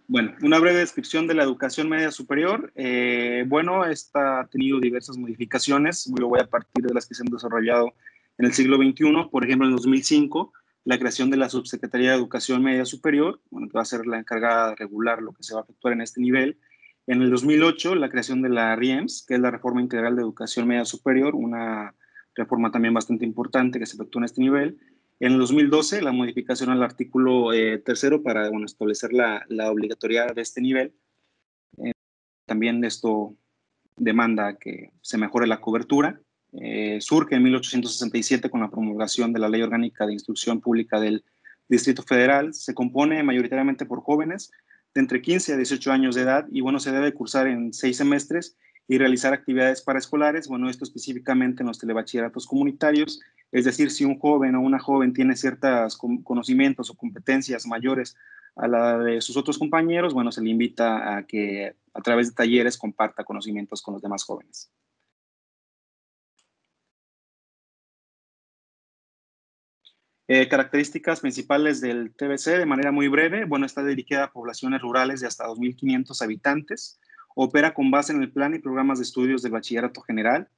Bueno, una breve descripción de la educación media superior. Bueno, esta ha tenido diversas modificaciones. Yo voy a partir de las que se han desarrollado en el siglo XXI. Por ejemplo, en 2005, la creación de la Subsecretaría de Educación Media Superior, bueno, que va a ser la encargada de regular lo que se va a efectuar en este nivel. En el 2008, la creación de la RIEMS, que es la Reforma Integral de Educación Media Superior, una reforma también bastante importante que se efectúa en este nivel. En el 2012, la modificación al artículo 3 para, bueno, establecer la obligatoriedad de este nivel. También esto demanda que se mejore la cobertura. Surge en 1867 con la promulgación de la Ley Orgánica de Instrucción Pública del Distrito Federal. Se compone mayoritariamente por jóvenes de entre 15 a 18 años de edad y, bueno, se debe cursar en 6 semestres y realizar actividades paraescolares. Bueno, esto específicamente en los telebachilleratos comunitarios. Es decir, si un joven o una joven tiene ciertos conocimientos o competencias mayores a la de sus otros compañeros, bueno, se le invita a que a través de talleres comparta conocimientos con los demás jóvenes. Características principales del TBC de manera muy breve. Bueno, está dirigida a poblaciones rurales de hasta 2.500 habitantes. Opera con base en el plan y programas de estudios del bachillerato general.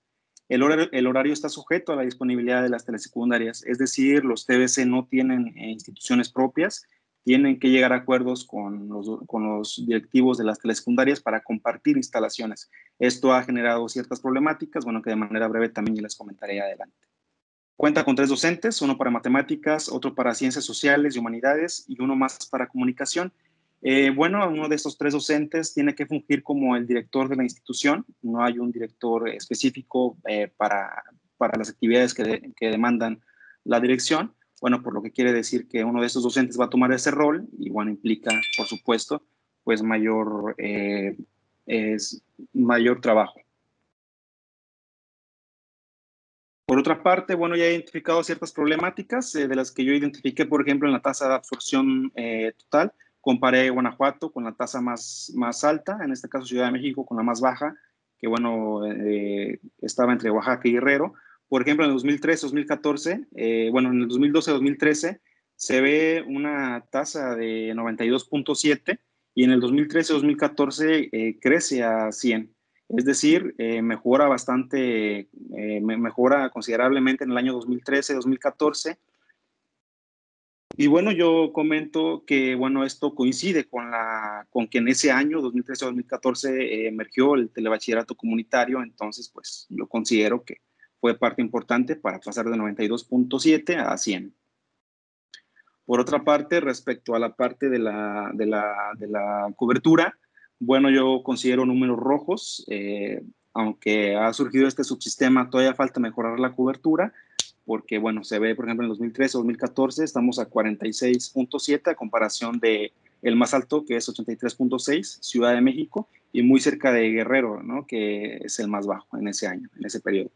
El horario está sujeto a la disponibilidad de las telesecundarias, es decir, los TBC no tienen instituciones propias, tienen que llegar a acuerdos con los directivos de las telesecundarias para compartir instalaciones. Esto ha generado ciertas problemáticas, bueno, que de manera breve también les comentaré adelante. Cuenta con 3 docentes, uno para matemáticas, otro para ciencias sociales y humanidades y uno más para comunicación. Bueno, uno de estos 3 docentes tiene que fungir como el director de la institución. No hay un director específico para las actividades que demandan la dirección. Bueno, por lo que quiere decir que uno de estos docentes va a tomar ese rol y, bueno, implica, por supuesto, pues mayor trabajo. Por otra parte, bueno, ya he identificado ciertas problemáticas de las que yo identifiqué, por ejemplo, en la tasa de absorción total. Comparé Guanajuato con la tasa más alta, en este caso Ciudad de México con la más baja, que, bueno, estaba entre Oaxaca y Guerrero. Por ejemplo, en el 2013-2014, bueno, en el 2012-2013 se ve una tasa de 92.7 y en el 2013-2014 crece a 100. Es decir, mejora bastante, mejora considerablemente en el año 2013-2014. Y bueno, yo comento que, bueno, esto coincide con que en ese año, 2013-2014, emergió el telebachillerato comunitario. Entonces, pues, yo considero que fue parte importante para pasar de 92.7 a 100. Por otra parte, respecto a la parte de la cobertura, bueno, yo considero números rojos. Aunque ha surgido este subsistema, todavía falta mejorar la cobertura, porque, bueno, se ve, por ejemplo, en 2013-2014 estamos a 46.7 a comparación de el más alto, que es 83.6, Ciudad de México, y muy cerca de Guerrero, ¿no?, que es el más bajo en ese año, en ese periodo.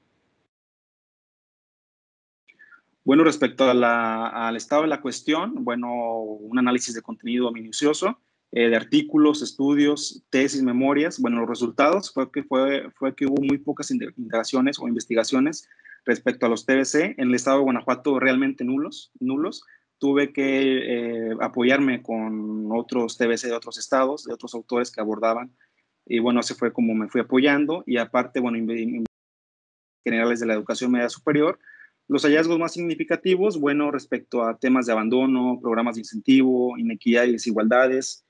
Bueno, respecto al estado de la cuestión, bueno, un análisis de contenido minucioso, de artículos, estudios, tesis, memorias. Bueno, los resultados fue que hubo muy pocas indagaciones o investigaciones respecto a los TBC. En el estado de Guanajuato realmente nulos. Tuve que apoyarme con otros TBC de otros estados, de otros autores que abordaban. Y bueno, así fue como me fui apoyando. Y aparte, bueno, generales de la educación media superior. Los hallazgos más significativos, bueno, respecto a temas de abandono, programas de incentivo, inequidad y desigualdades,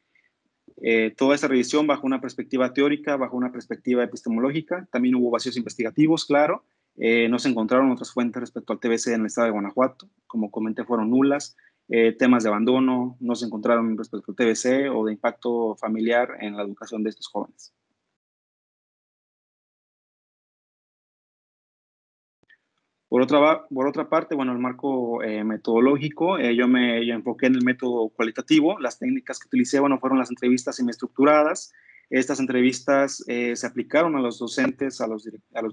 toda esta revisión bajo una perspectiva teórica, bajo una perspectiva epistemológica. También hubo vacíos investigativos, claro. No se encontraron otras fuentes respecto al TBC en el estado de Guanajuato. Como comenté, fueron nulas. Temas de abandono no se encontraron respecto al TBC o de impacto familiar en la educación de estos jóvenes. Por otra parte, bueno, el marco metodológico, yo enfoqué en el método cualitativo. Las técnicas que utilicé, bueno, fueron las entrevistas semiestructuradas. Estas entrevistas se aplicaron a los docentes, a los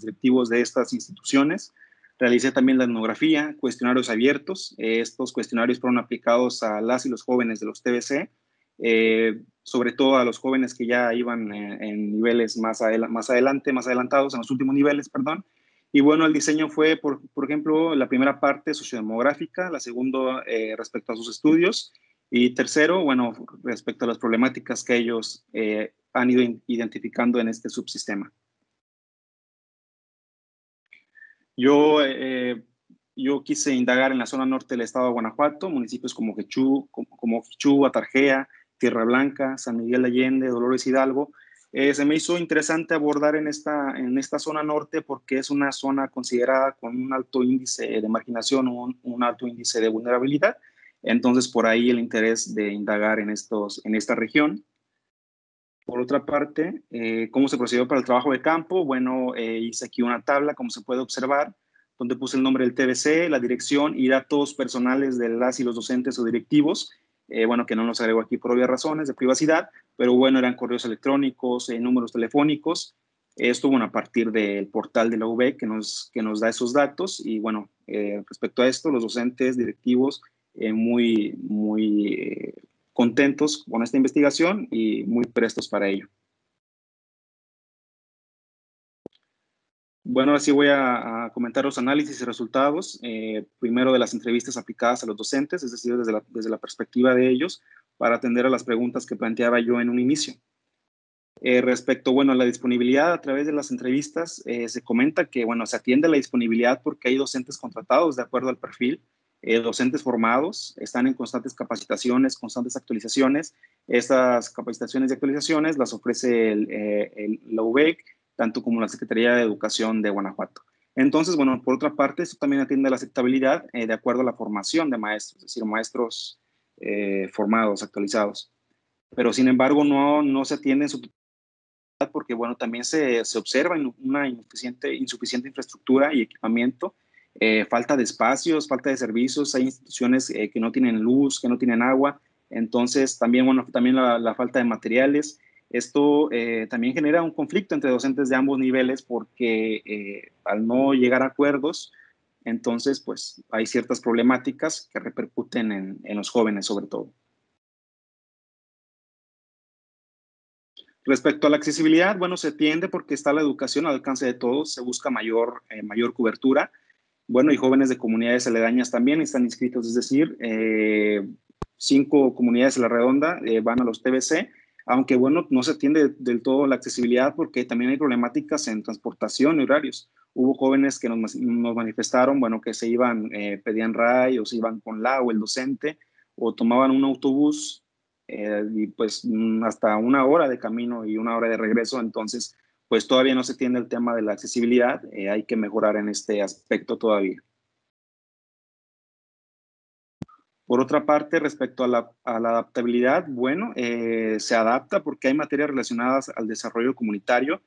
directivos de estas instituciones. Realicé también la etnografía, cuestionarios abiertos. Estos cuestionarios fueron aplicados a las y los jóvenes de los TBC, sobre todo a los jóvenes que ya iban en niveles más adelantados, en los últimos niveles, perdón. Y bueno, el diseño fue, por ejemplo, la primera parte sociodemográfica, la segunda respecto a sus estudios, y tercero, bueno, respecto a las problemáticas que ellos han ido identificando en este subsistema. Yo quise indagar en la zona norte del estado de Guanajuato, municipios como Jichú, Atarjea, Tierra Blanca, San Miguel de Allende, Dolores Hidalgo. Se me hizo interesante abordar en esta zona norte porque es una zona considerada con un alto índice de marginación o un alto índice de vulnerabilidad. Entonces, por ahí el interés de indagar en esta región. Por otra parte, ¿cómo se procedió para el trabajo de campo? Bueno, hice aquí una tabla, como se puede observar, donde puse el nombre del TBC, la dirección y datos personales de las y los docentes o directivos. Bueno, que no los agrego aquí por obvias razones de privacidad, pero bueno, eran correos electrónicos, números telefónicos. Esto, bueno, a partir del portal de la UB que nos da esos datos. Y bueno, respecto a esto, los docentes, directivos, muy contentos con esta investigación y muy prestos para ello. Bueno, ahora sí voy a comentar los análisis y resultados. Primero de las entrevistas aplicadas a los docentes, es decir, desde la perspectiva de ellos, para atender a las preguntas que planteaba yo en un inicio. Respecto, bueno, a la disponibilidad a través de las entrevistas, se comenta que, bueno, se atiende a la disponibilidad porque hay docentes contratados de acuerdo al perfil, docentes formados, están en constantes capacitaciones, constantes actualizaciones. Estas capacitaciones y actualizaciones las ofrece la UBEC, tanto como la Secretaría de Educación de Guanajuato. Entonces, bueno, por otra parte, esto también atiende a la aceptabilidad de acuerdo a la formación de maestros, es decir, maestros formados, actualizados. Pero, sin embargo, no se atiende en su porque, bueno, también se observa una insuficiente infraestructura y equipamiento, falta de espacios, falta de servicios, hay instituciones que no tienen luz, que no tienen agua. Entonces, también, bueno, también la falta de materiales. Esto también genera un conflicto entre docentes de ambos niveles porque al no llegar a acuerdos, entonces, pues, hay ciertas problemáticas que repercuten en los jóvenes, sobre todo. Respecto a la accesibilidad, bueno, se tiende porque está la educación al alcance de todos, se busca mayor cobertura. Bueno, y jóvenes de comunidades aledañas también están inscritos, es decir, 5 comunidades a la redonda van a los TBC, aunque bueno, no se atiende del todo la accesibilidad porque también hay problemáticas en transportación y horarios. Hubo jóvenes que nos manifestaron, bueno, que se iban, pedían RAI o se iban con la o el docente o tomaban un autobús y pues hasta 1 hora de camino y 1 hora de regreso. Entonces, pues todavía no se atiende el tema de la accesibilidad. Hay que mejorar en este aspecto todavía. Por otra parte, respecto a la adaptabilidad, bueno, se adapta porque hay materias relacionadas al desarrollo comunitario.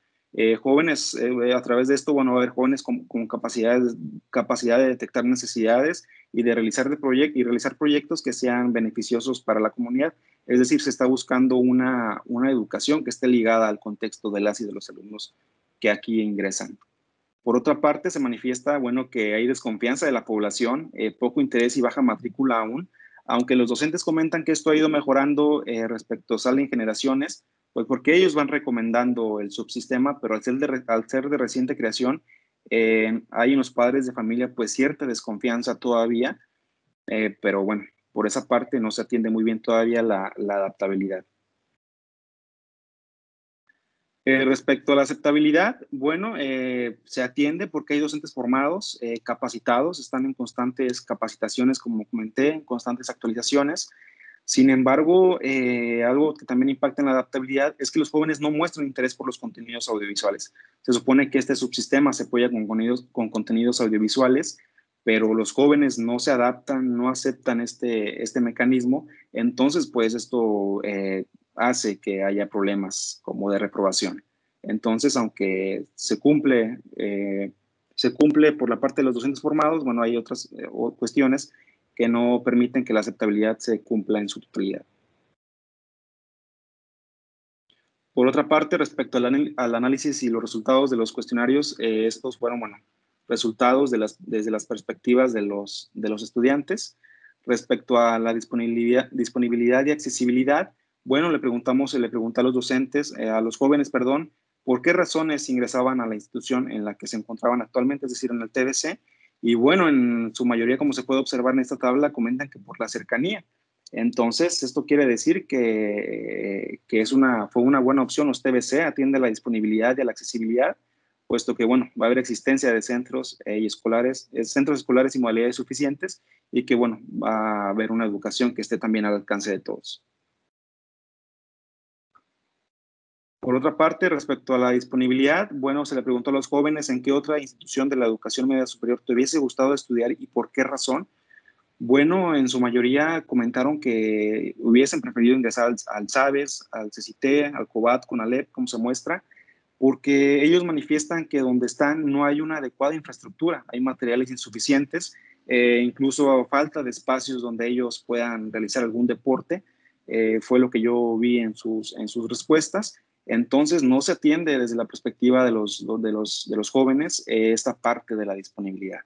Jóvenes, a través de esto, bueno, va a haber jóvenes con capacidad de detectar necesidades y de realizar proyectos que sean beneficiosos para la comunidad. Es decir, se está buscando una educación que esté ligada al contexto de las y de los alumnos que aquí ingresan. Por otra parte, se manifiesta, bueno, que hay desconfianza de la población, poco interés y baja matrícula aún, aunque los docentes comentan que esto ha ido mejorando respecto, salen generaciones, pues porque ellos van recomendando el subsistema, pero al ser de reciente creación, hay unos padres de familia, pues cierta desconfianza todavía, pero bueno, por esa parte no se atiende muy bien todavía la adaptabilidad. Respecto a la aceptabilidad, bueno, se atiende porque hay docentes formados, capacitados, están en constantes capacitaciones, como comenté, en constantes actualizaciones. Sin embargo, algo que también impacta en la adaptabilidad es que los jóvenes no muestran interés por los contenidos audiovisuales. Se supone que este subsistema se apoya con contenidos audiovisuales, pero los jóvenes no se adaptan, no aceptan este mecanismo. Entonces, pues esto hace que haya problemas como de reprobación. Entonces, aunque se cumple por la parte de los docentes formados, bueno, hay otras cuestiones que no permiten que la aceptabilidad se cumpla en su totalidad. Por otra parte, respecto al análisis y los resultados de los cuestionarios, estos fueron, bueno, resultados desde las perspectivas de los estudiantes. Respecto a la disponibilidad y accesibilidad, bueno, le pregunté a los docentes, a los jóvenes, perdón, por qué razones ingresaban a la institución en la que se encontraban actualmente, es decir, en el TBC. Y bueno, en su mayoría, como se puede observar en esta tabla, comentan que por la cercanía. Entonces, esto quiere decir que fue una buena opción los TBC, atiende la disponibilidad y a la accesibilidad, puesto que, bueno, va a haber existencia de centros escolares y modalidades suficientes y que, bueno, va a haber una educación que esté también al alcance de todos. Por otra parte, respecto a la disponibilidad, bueno, se le preguntó a los jóvenes en qué otra institución de la educación media superior te hubiese gustado estudiar y por qué razón. Bueno, en su mayoría comentaron que hubiesen preferido ingresar al SABES, al CECITE, al COBAT, CONALEP, como se muestra, porque ellos manifiestan que donde están no hay una adecuada infraestructura, hay materiales insuficientes, incluso falta de espacios donde ellos puedan realizar algún deporte, fue lo que yo vi en sus respuestas. Entonces, no se atiende desde la perspectiva de los jóvenes esta parte de la disponibilidad.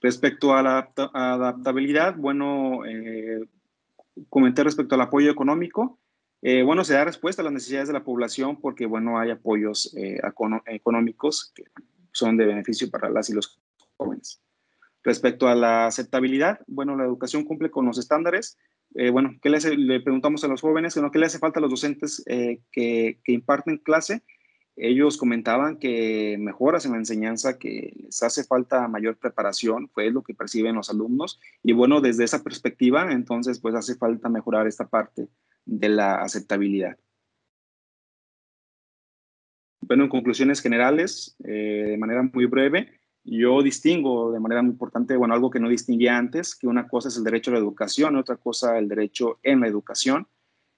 Respecto a la adaptabilidad, bueno, comenté respecto al apoyo económico. Bueno, se da respuesta a las necesidades de la población porque, bueno, hay apoyos económicos que son de beneficio para las y los jóvenes. Respecto a la aceptabilidad, bueno, la educación cumple con los estándares. Bueno, le preguntamos a los jóvenes, ¿qué le hace falta a los docentes que imparten clase? Ellos comentaban que mejoras en la enseñanza, que les hace falta mayor preparación, fue lo que perciben los alumnos. Y bueno, desde esa perspectiva, entonces, pues hace falta mejorar esta parte de la aceptabilidad. Bueno, en conclusiones generales, de manera muy breve, yo distingo de manera muy importante, bueno, algo que no distinguía antes, que una cosa es el derecho a la educación, otra cosa el derecho en la educación.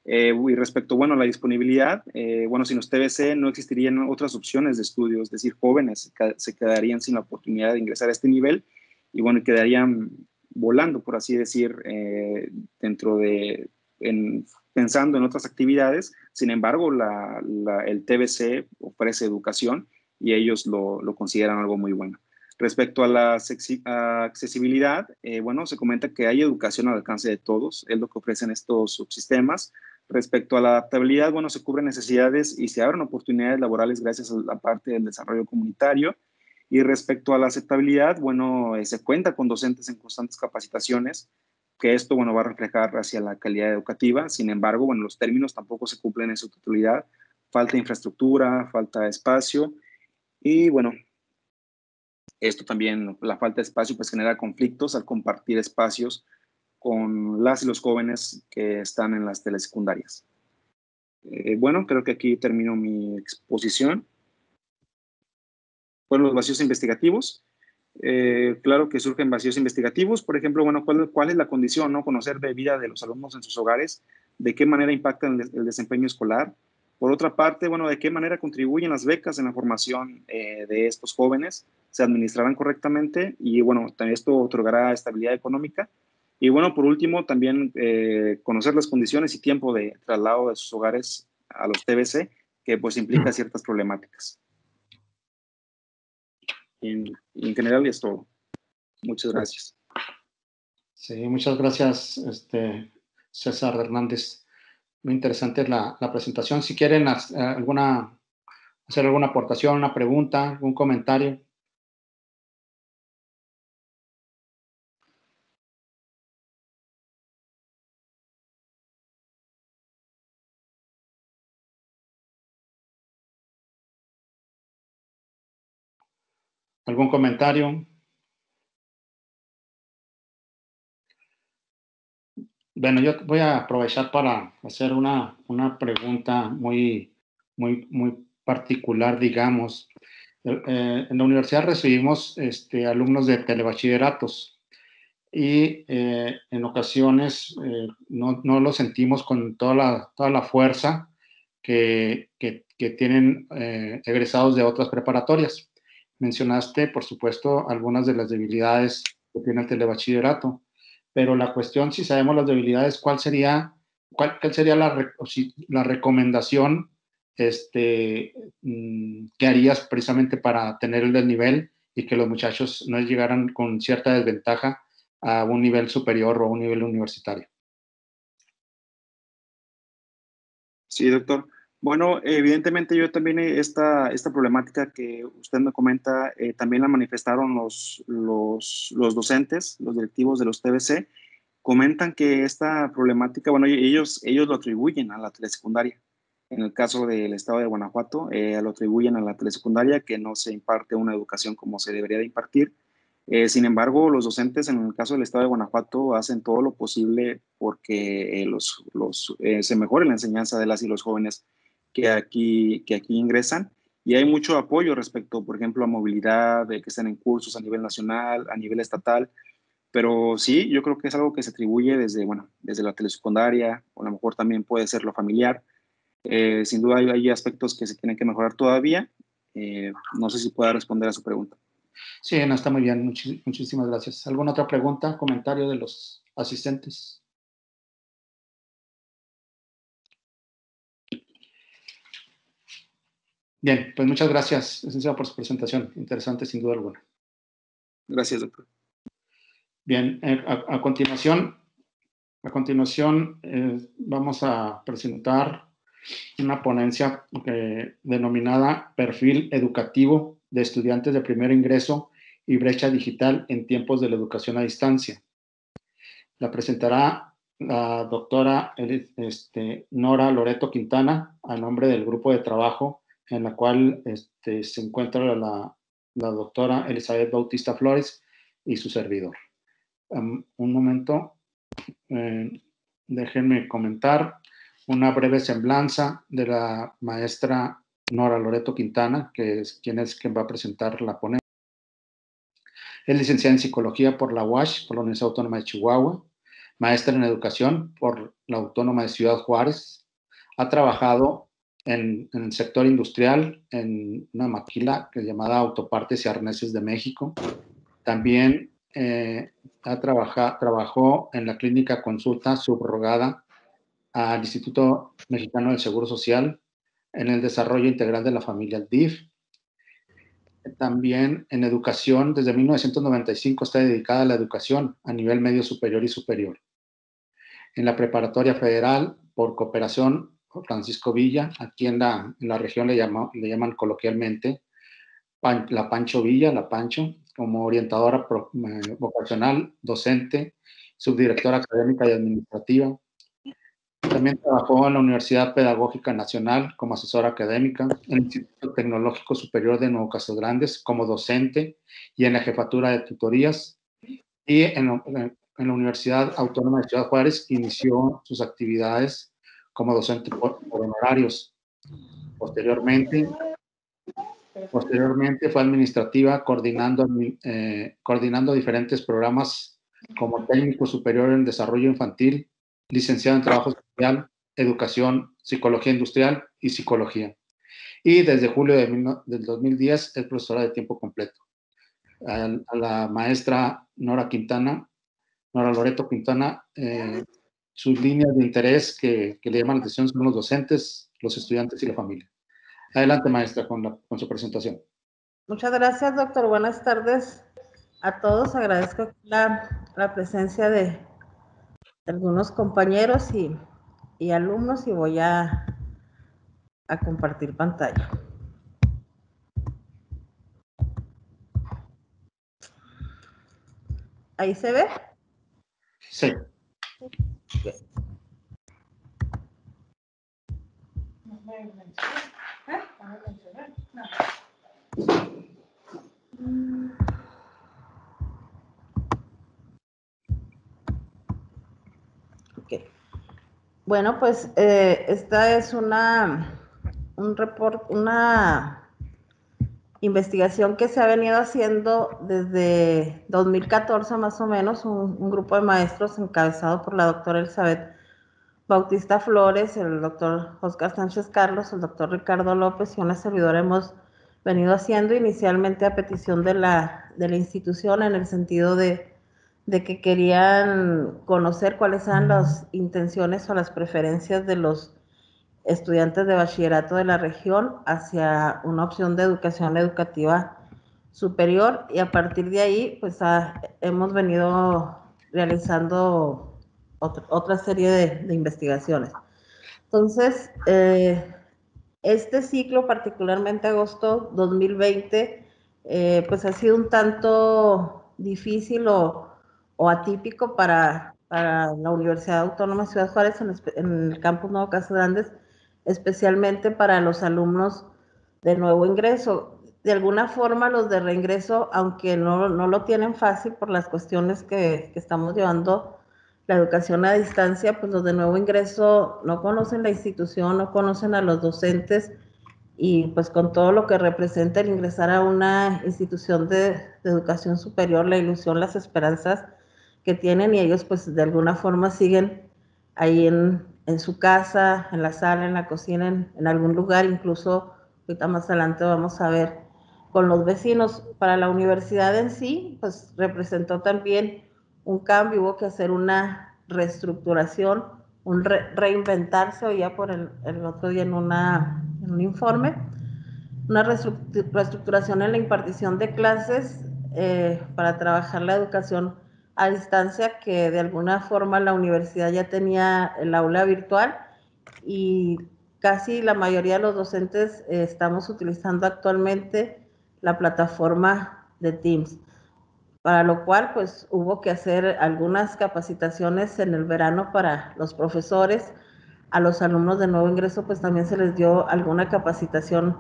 Y respecto, bueno, a la disponibilidad, bueno, sin los TBC no existirían otras opciones de estudio, es decir, jóvenes se quedarían sin la oportunidad de ingresar a este nivel y, bueno, quedarían volando, por así decir, pensando en otras actividades. Sin embargo, el TBC ofrece educación y ellos lo consideran algo muy bueno. Respecto a la accesibilidad, bueno, se comenta que hay educación al alcance de todos, es lo que ofrecen estos subsistemas. Respecto a la adaptabilidad, bueno, se cubren necesidades y se abren oportunidades laborales gracias a la parte del desarrollo comunitario. Y respecto a la aceptabilidad, bueno, se cuenta con docentes en constantes capacitaciones, que esto, bueno, va a reflejar hacia la calidad educativa. Sin embargo, bueno, los términos tampoco se cumplen en su totalidad. Falta infraestructura, falta espacio y, bueno, esto también, la falta de espacio, pues genera conflictos al compartir espacios con las y los jóvenes que están en las telesecundarias. Bueno, creo que aquí termino mi exposición. Bueno, los vacíos investigativos. Claro que surgen vacíos investigativos. Por ejemplo, bueno, ¿cuál es la condición? ¿No? Conocer de vida de los alumnos en sus hogares, de qué manera impactan el desempeño escolar. Por otra parte, bueno, de qué manera contribuyen las becas en la formación de estos jóvenes, se administrarán correctamente y, bueno, también esto otorgará estabilidad económica. Y, bueno, por último, también conocer las condiciones y tiempo de traslado de sus hogares a los TBC, que pues implica ciertas problemáticas. En general es todo. Muchas gracias. Sí, muchas gracias, César Hernández. Muy interesante la presentación. Si quieren hacer alguna aportación, una pregunta, algún comentario. ¿Algún comentario? Bueno, yo voy a aprovechar para hacer una pregunta muy particular, digamos. En la universidad recibimos alumnos de telebachilleratos y en ocasiones no lo sentimos con toda la fuerza que tienen egresados de otras preparatorias. Mencionaste, por supuesto, algunas de las debilidades que tiene el telebachillerato, pero la cuestión, si sabemos las debilidades, ¿cuál sería la recomendación que harías precisamente para tener el desnivel y que los muchachos no llegaran con cierta desventaja a un nivel superior o a un nivel universitario? Sí, doctor. Bueno, evidentemente yo también esta problemática que usted me comenta, también la manifestaron los docentes, los directivos de los TBC, comentan que esta problemática, bueno, ellos lo atribuyen a la telesecundaria. En el caso del estado de Guanajuato, lo atribuyen a la telesecundaria, que no se imparte una educación como se debería de impartir. Sin embargo, los docentes en el caso del estado de Guanajuato hacen todo lo posible porque se mejore la enseñanza de las y los jóvenes que aquí ingresan. Y hay mucho apoyo respecto, por ejemplo, a movilidad, de que estén en cursos a nivel nacional, a nivel estatal. Pero sí, yo creo que es algo que se atribuye desde la telesecundaria, o a lo mejor también puede ser lo familiar. Sin duda hay aspectos que se tienen que mejorar todavía. No sé si pueda responder a su pregunta. Sí, no, está muy bien. Muchísimas gracias. ¿Alguna otra pregunta, comentario de los asistentes? Bien, pues muchas gracias, licenciado, por su presentación. Interesante, sin duda alguna. Gracias, doctor. Bien, a continuación vamos a presentar una ponencia denominada Perfil Educativo de Estudiantes de Primer Ingreso y Brecha Digital en Tiempos de la Educación a Distancia. La presentará la doctora Nora Loreto Quintana, a nombre del grupo de trabajo en la cual se encuentra la doctora Elizabeth Bautista Flores y su servidor. Un momento, déjenme comentar una breve semblanza de la maestra Nora Loreto Quintana, que es quien va a presentar la ponencia. Es licenciada en Psicología por la UASH, por la Universidad Autónoma de Chihuahua, maestra en Educación por la Autónoma de Ciudad Juárez. Ha trabajado en el sector industrial en una maquila que es llamada Autopartes y Arneses de México. También trabajó en la clínica consulta subrogada al Instituto Mexicano del Seguro Social en el desarrollo integral de la familia, el DIF. También en educación, desde 1995 está dedicada a la educación a nivel medio superior y superior. En la preparatoria federal, por cooperación, Francisco Villa, aquí en la región le llaman coloquialmente la Pancho Villa, la Pancho, como orientadora vocacional, docente subdirectora académica y administrativa. También trabajó en la Universidad Pedagógica Nacional como asesora académica, en el Instituto Tecnológico Superior de Nuevo Casas Grandes como docente y en la jefatura de tutorías. Y en la Universidad Autónoma de Ciudad Juárez inició sus actividades como docente por honorarios. Posteriormente fue administrativa coordinando diferentes programas como técnico superior en desarrollo infantil, licenciado en trabajo social, educación, psicología industrial y psicología. Y desde julio del 2010 es profesora de tiempo completo. A la maestra Nora Loreto Quintana, sus líneas de interés que le llaman la atención son los docentes, los estudiantes y la familia. Adelante, maestra, con su presentación. Muchas gracias, doctor. Buenas tardes a todos. Agradezco la presencia de algunos compañeros y alumnos y voy a compartir pantalla. ¿Ahí se ve? Sí. Okay. Okay. Bueno, pues esta es una investigación que se ha venido haciendo desde 2014 más o menos, un grupo de maestros encabezado por la doctora Elizabeth Bautista Flores, el doctor Oscar Sánchez Carlos, el doctor Ricardo López y una servidora hemos venido haciendo inicialmente a petición de la institución en el sentido de que querían conocer cuáles eran las intenciones o las preferencias de los estudiantes de bachillerato de la región hacia una opción de educación educativa superior y a partir de ahí pues hemos venido realizando otra serie de investigaciones. Entonces, este ciclo, particularmente agosto 2020, pues ha sido un tanto difícil o atípico para la Universidad Autónoma de Ciudad Juárez en el campus Nuevo Casas Grandes, especialmente para los alumnos de nuevo ingreso. De alguna forma los de reingreso, aunque no lo tienen fácil por las cuestiones que estamos llevando la educación a distancia, pues los de nuevo ingreso no conocen la institución, no conocen a los docentes y pues con todo lo que representa el ingresar a una institución de educación superior, la ilusión, las esperanzas que tienen y ellos pues de alguna forma siguen ahí en su casa, en la sala, en la cocina, en algún lugar, incluso ahorita más adelante vamos a ver con los vecinos. Para la universidad en sí, pues representó también un cambio, hubo que hacer una reestructuración, un reinventarse, oía por el otro día en un informe, una reestructuración en la impartición de clases para trabajar la educación a distancia, que de alguna forma la universidad ya tenía el aula virtual y casi la mayoría de los docentes estamos utilizando actualmente la plataforma de Teams, para lo cual pues hubo que hacer algunas capacitaciones en el verano para los profesores. A los alumnos de nuevo ingreso pues también se les dio alguna capacitación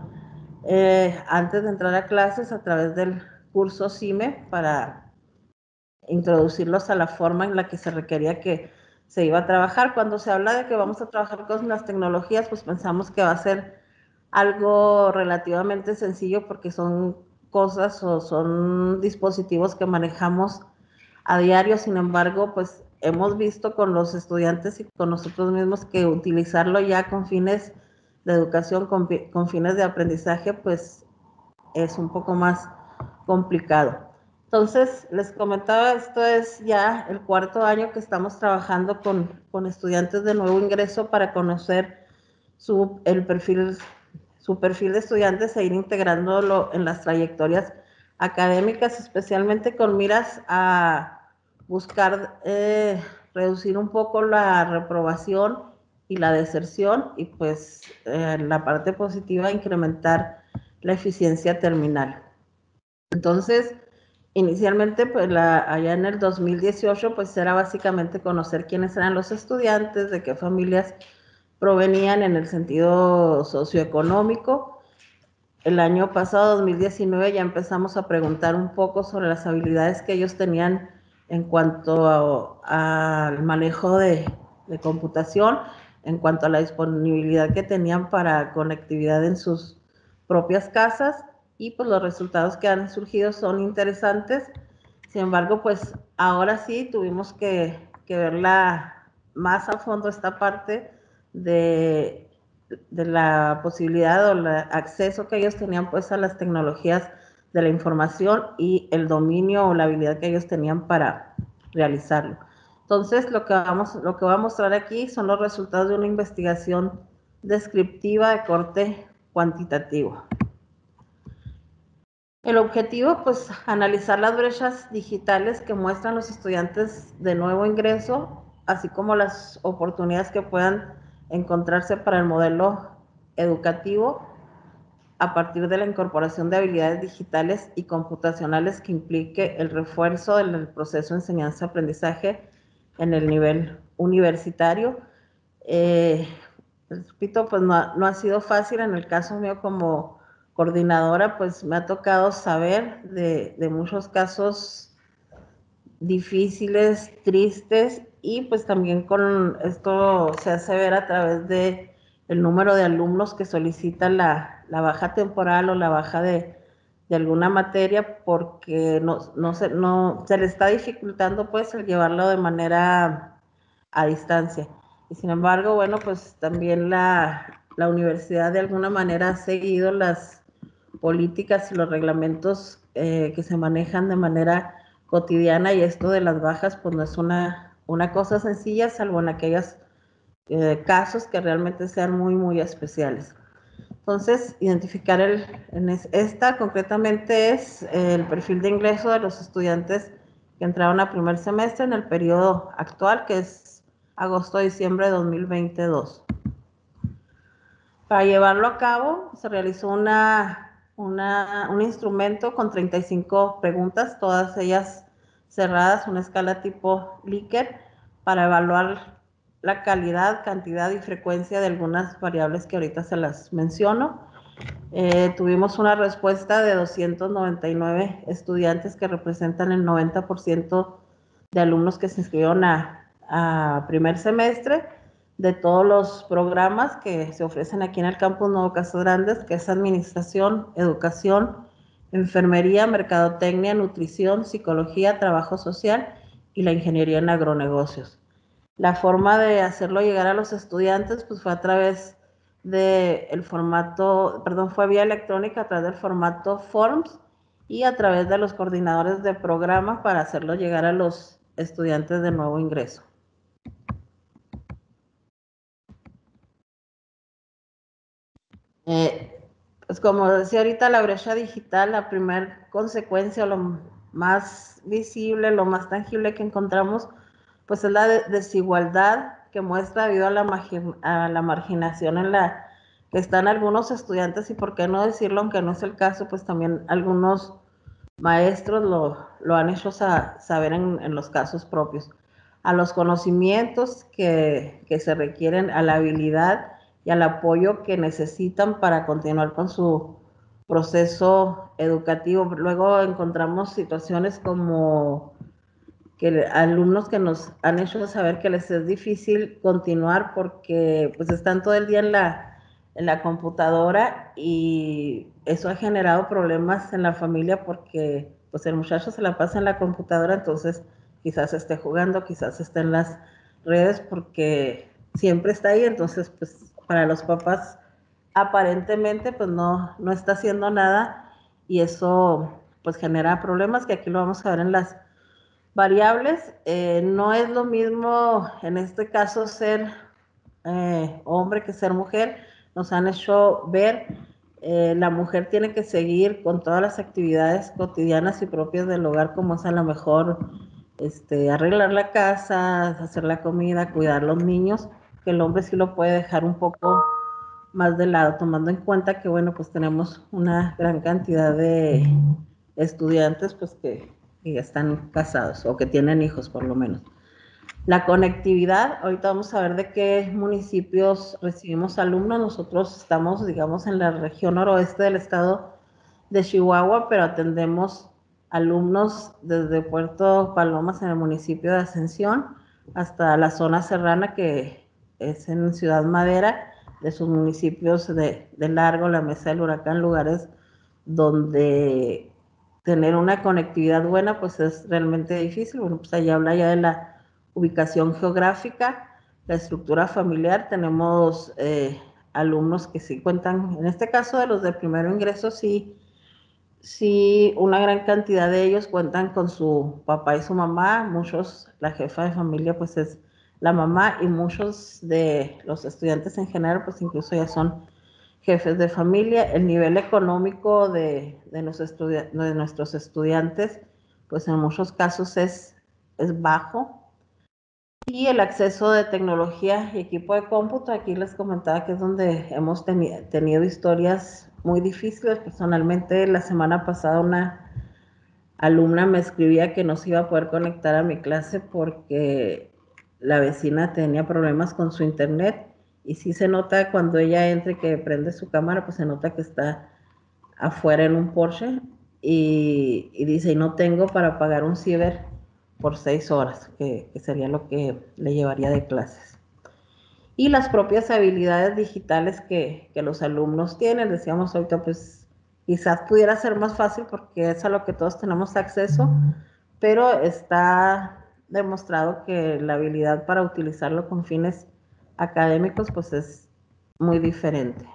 antes de entrar a clases a través del curso CIME para introducirlos a la forma en la que se requería que se iba a trabajar. Cuando se habla de que vamos a trabajar con las tecnologías, pues pensamos que va a ser algo relativamente sencillo porque son cosas o son dispositivos que manejamos a diario. Sin embargo, pues hemos visto con los estudiantes y con nosotros mismos que utilizarlo ya con fines de educación, con fines de aprendizaje, pues es un poco más complicado. Entonces, les comentaba, esto es ya el cuarto año que estamos trabajando con estudiantes de nuevo ingreso para conocer su perfil de estudiantes e ir integrándolo en las trayectorias académicas, especialmente con miras a buscar reducir un poco la reprobación y la deserción y pues la parte positiva, incrementar la eficiencia terminal. Entonces, Inicialmente, pues allá en el 2018, pues era básicamente conocer quiénes eran los estudiantes, de qué familias provenían en el sentido socioeconómico. El año pasado, 2019, ya empezamos a preguntar un poco sobre las habilidades que ellos tenían en cuanto al manejo de computación, en cuanto a la disponibilidad que tenían para conectividad en sus propias casas, y pues los resultados que han surgido son interesantes. Sin embargo, pues ahora sí tuvimos que verla más a fondo, esta parte de la posibilidad o el acceso que ellos tenían pues a las tecnologías de la información y el dominio o la habilidad que ellos tenían para realizarlo. Entonces, lo que voy a mostrar aquí son los resultados de una investigación descriptiva de corte cuantitativo. El objetivo, pues, analizar las brechas digitales que muestran los estudiantes de nuevo ingreso, así como las oportunidades que puedan encontrarse para el modelo educativo a partir de la incorporación de habilidades digitales y computacionales que implique el refuerzo del proceso de enseñanza-aprendizaje en el nivel universitario. Repito, pues no ha sido fácil. En el caso mío como coordinadora, pues me ha tocado saber de muchos casos difíciles, tristes, y pues también con esto se hace ver a través de el número de alumnos que solicitan la baja temporal o la baja de alguna materia, porque no se le está dificultando pues el llevarlo de manera a distancia. Y sin embargo, bueno, pues también la universidad de alguna manera ha seguido las políticas y los reglamentos que se manejan de manera cotidiana, y esto de las bajas pues no es una cosa sencilla, salvo en aquellos casos que realmente sean muy, muy especiales. Entonces, identificar esta concretamente es el perfil de ingreso de los estudiantes que entraron a primer semestre en el periodo actual, que es agosto-diciembre de 2022. Para llevarlo a cabo, se realizó un instrumento con 35 preguntas, todas ellas cerradas, una escala tipo Likert, para evaluar la calidad, cantidad y frecuencia de algunas variables que ahorita se las menciono. Tuvimos una respuesta de 299 estudiantes, que representan el 90% de alumnos que se inscribieron a primer semestre, de todos los programas que se ofrecen aquí en el campus Nuevo Casas Grandes, que es administración, educación, enfermería, mercadotecnia, nutrición, psicología, trabajo social y la ingeniería en agronegocios. La forma de hacerlo llegar a los estudiantes pues fue a través del formato, fue vía electrónica, a través del formato Forms, y a través de los coordinadores de programa para hacerlo llegar a los estudiantes de nuevo ingreso. Pues como decía ahorita, la brecha digital, la primera consecuencia, lo más visible, lo más tangible que encontramos, pues es la desigualdad que muestra debido a la marginación en la que están algunos estudiantes, y por qué no decirlo, aunque no es el caso, pues también algunos maestros lo han hecho saber en los casos propios, a los conocimientos que se requieren, a la habilidad y al apoyo que necesitan para continuar con su proceso educativo. Luego encontramos situaciones como que alumnos que nos han hecho saber que les es difícil continuar porque pues están todo el día en la computadora, y eso ha generado problemas en la familia porque pues el muchacho se la pasa en la computadora, entonces quizás esté jugando, quizás esté en las redes porque siempre está ahí. Entonces pues para los papás aparentemente pues no está haciendo nada, y eso pues genera problemas, que aquí lo vamos a ver en las variables. No es lo mismo en este caso ser hombre que ser mujer. Nos han hecho ver, la mujer tiene que seguir con todas las actividades cotidianas y propias del hogar, como es a lo mejor arreglar la casa, hacer la comida, cuidar a los niños, que el hombre sí lo puede dejar un poco más de lado, tomando en cuenta que, bueno, pues tenemos una gran cantidad de estudiantes pues que que ya están casados o que tienen hijos por lo menos. La conectividad, ahorita vamos a ver de qué municipios recibimos alumnos. Nosotros estamos, digamos, en la región noroeste del estado de Chihuahua, pero atendemos alumnos desde Puerto Palomas en el municipio de Ascensión hasta la zona serrana, que es en Ciudad Madera, de sus municipios de Largo, la Mesa del Huracán, lugares donde tener una conectividad buena pues es realmente difícil. Bueno, pues allá habla ya de la ubicación geográfica, la estructura familiar. Tenemos alumnos que sí cuentan, en este caso de los de primero ingreso, sí, una gran cantidad de ellos cuentan con su papá y su mamá. Muchos, la jefa de familia pues es la mamá, y muchos de los estudiantes en general pues incluso ya son jefes de familia. El nivel económico de nuestros estudiantes pues en muchos casos es bajo. Y el acceso de tecnología y equipo de cómputo, aquí les comentaba que es donde hemos tenido historias muy difíciles. Personalmente, la semana pasada una alumna me escribía que no se iba a poder conectar a mi clase porque la vecina tenía problemas con su internet, y sí se nota cuando ella entra y que prende su cámara, pues se nota que está afuera en un Porsche, y dice, y no tengo para pagar un ciber por 6 horas, que sería lo que le llevaría de clases. Y las propias habilidades digitales que los alumnos tienen, decíamos ahorita, pues quizás pudiera ser más fácil porque es a lo que todos tenemos acceso, pero está demostrado que la habilidad para utilizarlo con fines académicos pues es muy diferente.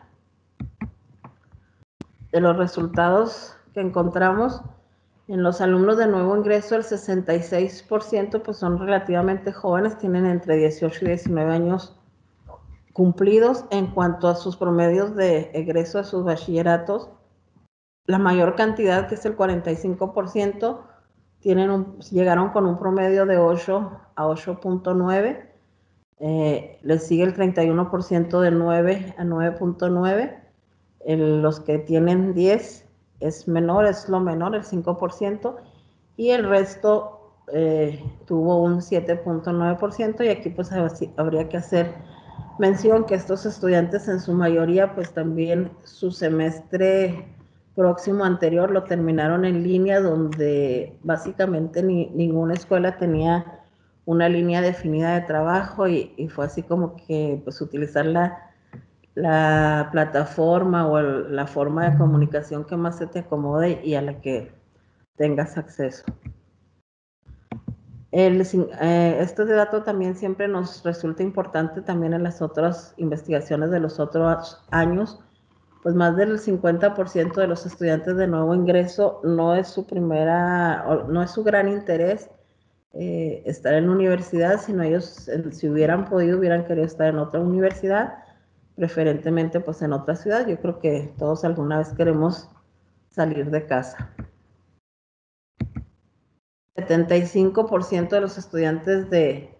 De los resultados que encontramos en los alumnos de nuevo ingreso, el 66% pues son relativamente jóvenes, tienen entre 18 y 19 años cumplidos. En cuanto a sus promedios de egreso de sus bachilleratos, la mayor cantidad, que es el 45%, llegaron con un promedio de 8 a 8.9. Le sigue el 31% de 9 a 9.9. Los que tienen 10 es menor, es lo menor, el 5%, y el resto tuvo un 7.9%. Y aquí pues habría que hacer mención que estos estudiantes en su mayoría pues también su semestre próximo anterior lo terminaron en línea, donde básicamente ninguna escuela tenía una línea definida de trabajo, y fue así como que pues utilizar la plataforma o la forma de comunicación que más se te acomode y a la que tengas acceso. Este dato también siempre nos resulta importante también en las otras investigaciones de los otros años. Pues más del 50% de los estudiantes de nuevo ingreso no es su gran interés estar en la universidad, sino ellos, si hubieran podido, hubieran querido estar en otra universidad, preferentemente pues en otra ciudad. Yo creo que todos alguna vez queremos salir de casa. 75% de los estudiantes de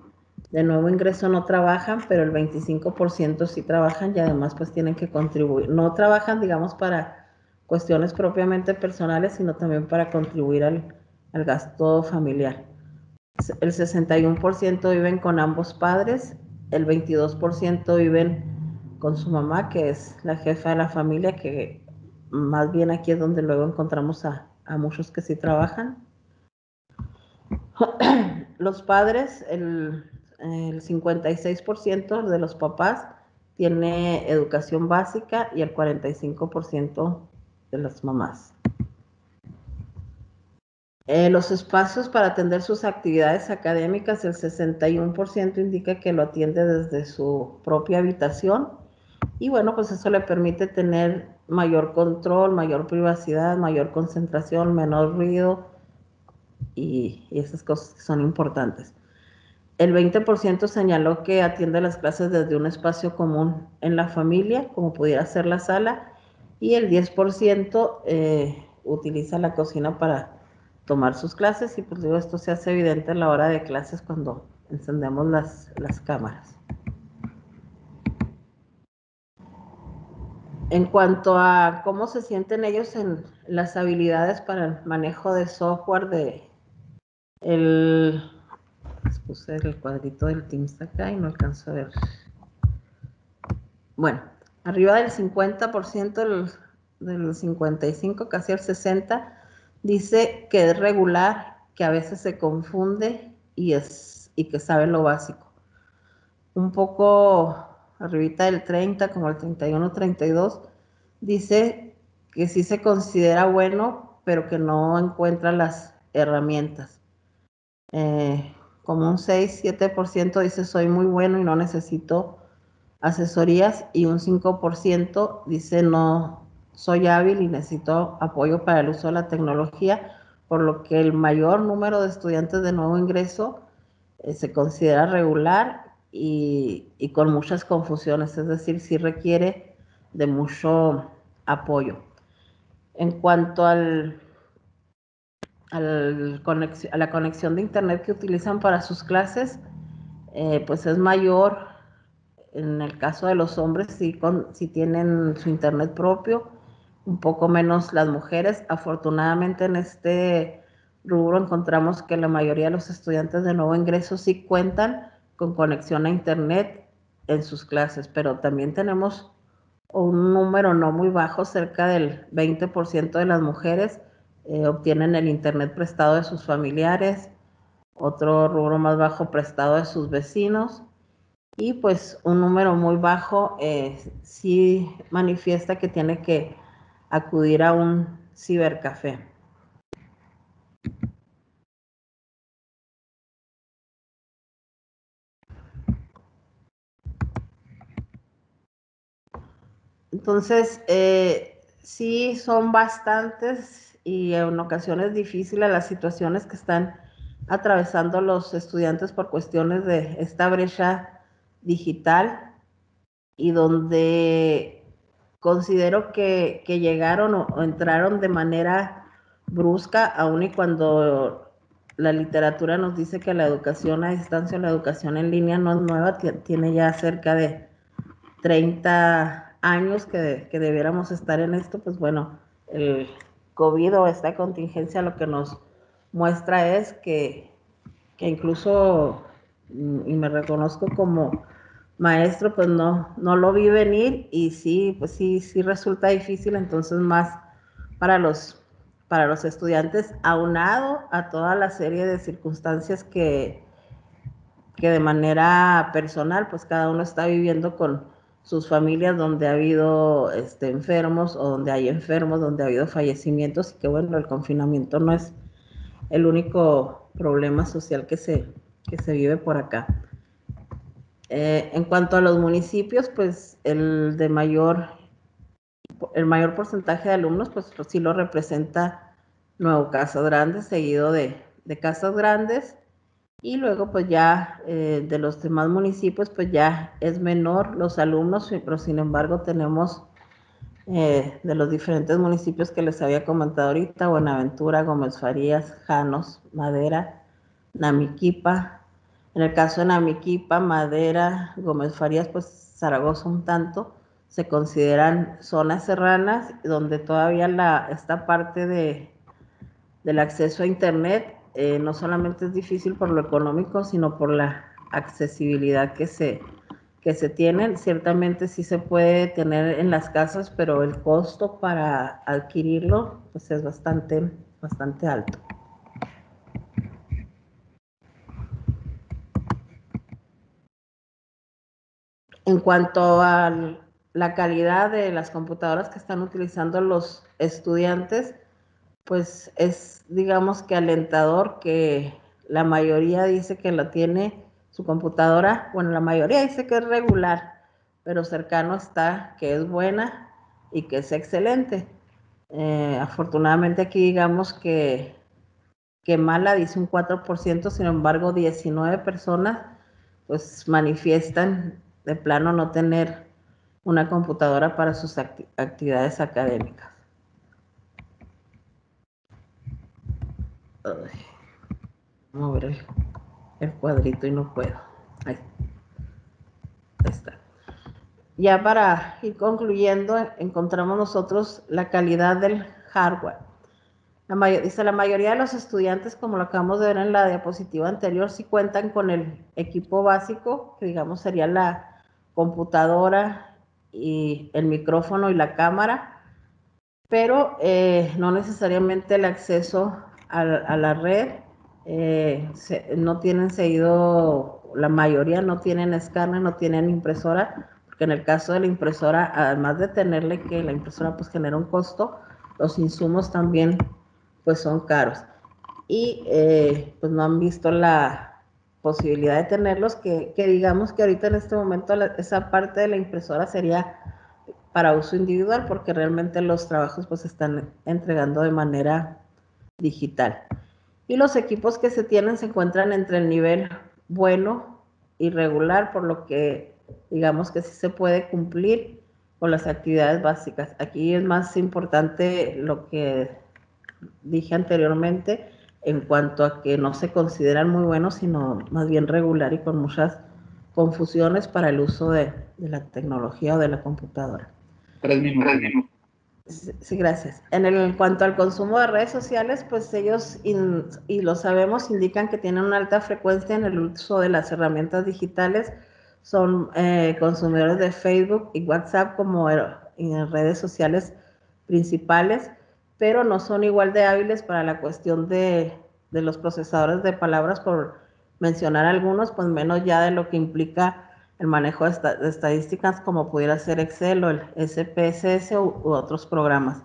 nuevo ingreso no trabajan, pero el 25% sí trabajan, y además pues tienen que contribuir. No trabajan, digamos, para cuestiones propiamente personales, sino también para contribuir al gasto familiar. El 61% viven con ambos padres, el 22% viven con su mamá, que es la jefa de la familia, que más bien aquí es donde luego encontramos a muchos que sí trabajan. Los padres, el 56% de los papás tiene educación básica, y el 45% de las mamás. Los espacios para atender sus actividades académicas, el 61% indica que lo atiende desde su propia habitación, y bueno, pues eso le permite tener mayor control, mayor privacidad, mayor concentración, menor ruido, y esas cosas que son importantes. El 20% señaló que atiende las clases desde un espacio común en la familia, como pudiera ser la sala, y el 10% utiliza la cocina para tomar sus clases, y pues digo, esto se hace evidente a la hora de clases cuando encendemos las cámaras. En cuanto a cómo se sienten ellos en las habilidades para el manejo de software, de Puse el cuadrito del Teams acá y no alcanzo a ver. Bueno, arriba del 50%, del 55%, casi el 60%, dice que es regular, que a veces se confunde y que sabe lo básico. Un poco arribita del 30, como el 31, 32, dice que sí se considera bueno, pero que no encuentra las herramientas. Como un 6-7% dice soy muy bueno y no necesito asesorías, y un 5% dice no soy hábil y necesito apoyo para el uso de la tecnología, por lo que el mayor número de estudiantes de nuevo ingreso se considera regular y con muchas confusiones, es decir, sí requiere de mucho apoyo. En cuanto a la conexión de internet que utilizan para sus clases, pues es mayor en el caso de los hombres, sí tienen su internet propio, un poco menos las mujeres. Afortunadamente en este rubro encontramos que la mayoría de los estudiantes de nuevo ingreso sí cuentan con conexión a internet en sus clases, pero también tenemos un número no muy bajo, cerca del 20% de las mujeres obtienen el internet prestado de sus familiares, otro rubro más bajo prestado de sus vecinos, y pues un número muy bajo sí manifiesta que tiene que acudir a un cibercafé. Entonces, sí son bastantes y en ocasiones difíciles las situaciones que están atravesando los estudiantes por cuestiones de esta brecha digital, y donde considero que llegaron o entraron de manera brusca, aun y cuando la literatura nos dice que la educación a distancia o la educación en línea no es nueva, tiene ya cerca de 30 años que debiéramos estar en esto. Pues bueno, el COVID o esta contingencia lo que nos muestra es que incluso, y me reconozco como maestro, pues no lo vi venir, y sí, pues sí resulta difícil. Entonces más para los estudiantes, aunado a toda la serie de circunstancias que de manera personal, pues cada uno está viviendo con sus familias, donde ha habido enfermos, o donde hay enfermos, donde ha habido fallecimientos, y que bueno, el confinamiento no es el único problema social que se vive por acá. En cuanto a los municipios, pues el mayor porcentaje de alumnos, pues sí lo representa Nuevo Casas Grandes, seguido de Casas Grandes, y luego pues ya de los demás municipios pues ya es menor los alumnos, pero sin embargo tenemos de los diferentes municipios que les había comentado ahorita: Buenaventura, Gómez Farías, Janos, Madera, Namiquipa. En el caso de Namiquipa, Madera, Gómez Farías, pues Zaragoza un tanto, se consideran zonas serranas, donde todavía esta parte del acceso a internet no solamente es difícil por lo económico, sino por la accesibilidad que se tienen. Ciertamente sí se puede tener en las casas, pero el costo para adquirirlo pues es bastante alto. En cuanto a la calidad de las computadoras que están utilizando los estudiantes, pues es, digamos que alentador, que la mayoría dice que la tiene su computadora, bueno, la mayoría dice que es regular, pero cercano está que es buena y que es excelente. Afortunadamente aquí digamos que mala dice un 4%, sin embargo 19 personas pues manifiestan de plano no tener una computadora para sus actividades académicas. Vamos a ver el cuadrito y no puedo. Ahí está. Ya para ir concluyendo, encontramos nosotros la calidad del hardware. Dice, la mayoría de los estudiantes, como lo acabamos de ver en la diapositiva anterior, sí cuentan con el equipo básico, que digamos sería la computadora y el micrófono y la cámara, pero no necesariamente el acceso a la red. No tienen seguido, la mayoría no tienen escáner, no tienen impresora, porque en el caso de la impresora, además de tenerle que la impresora pues genera un costo, los insumos también pues son caros. Y pues no han visto la posibilidad de tenerlos, que digamos que ahorita en este momento esa parte de la impresora sería para uso individual, porque realmente los trabajos pues se están entregando de manera digital. Y los equipos que se tienen se encuentran entre el nivel bueno y regular, por lo que digamos que sí se puede cumplir con las actividades básicas. Aquí es más importante lo que dije anteriormente en cuanto a que no se consideran muy buenos, sino más bien regular y con muchas confusiones para el uso de la tecnología o de la computadora. 3 minutos. Sí, gracias. En cuanto al consumo de redes sociales, pues ellos, y lo sabemos, indican que tienen una alta frecuencia en el uso de las herramientas digitales. Son consumidores de Facebook y WhatsApp como en redes sociales principales, pero no son igual de hábiles para la cuestión de los procesadores de palabras, por mencionar algunos, pues menos ya de lo que implica el manejo de estadísticas, como pudiera ser Excel o el SPSS u otros programas.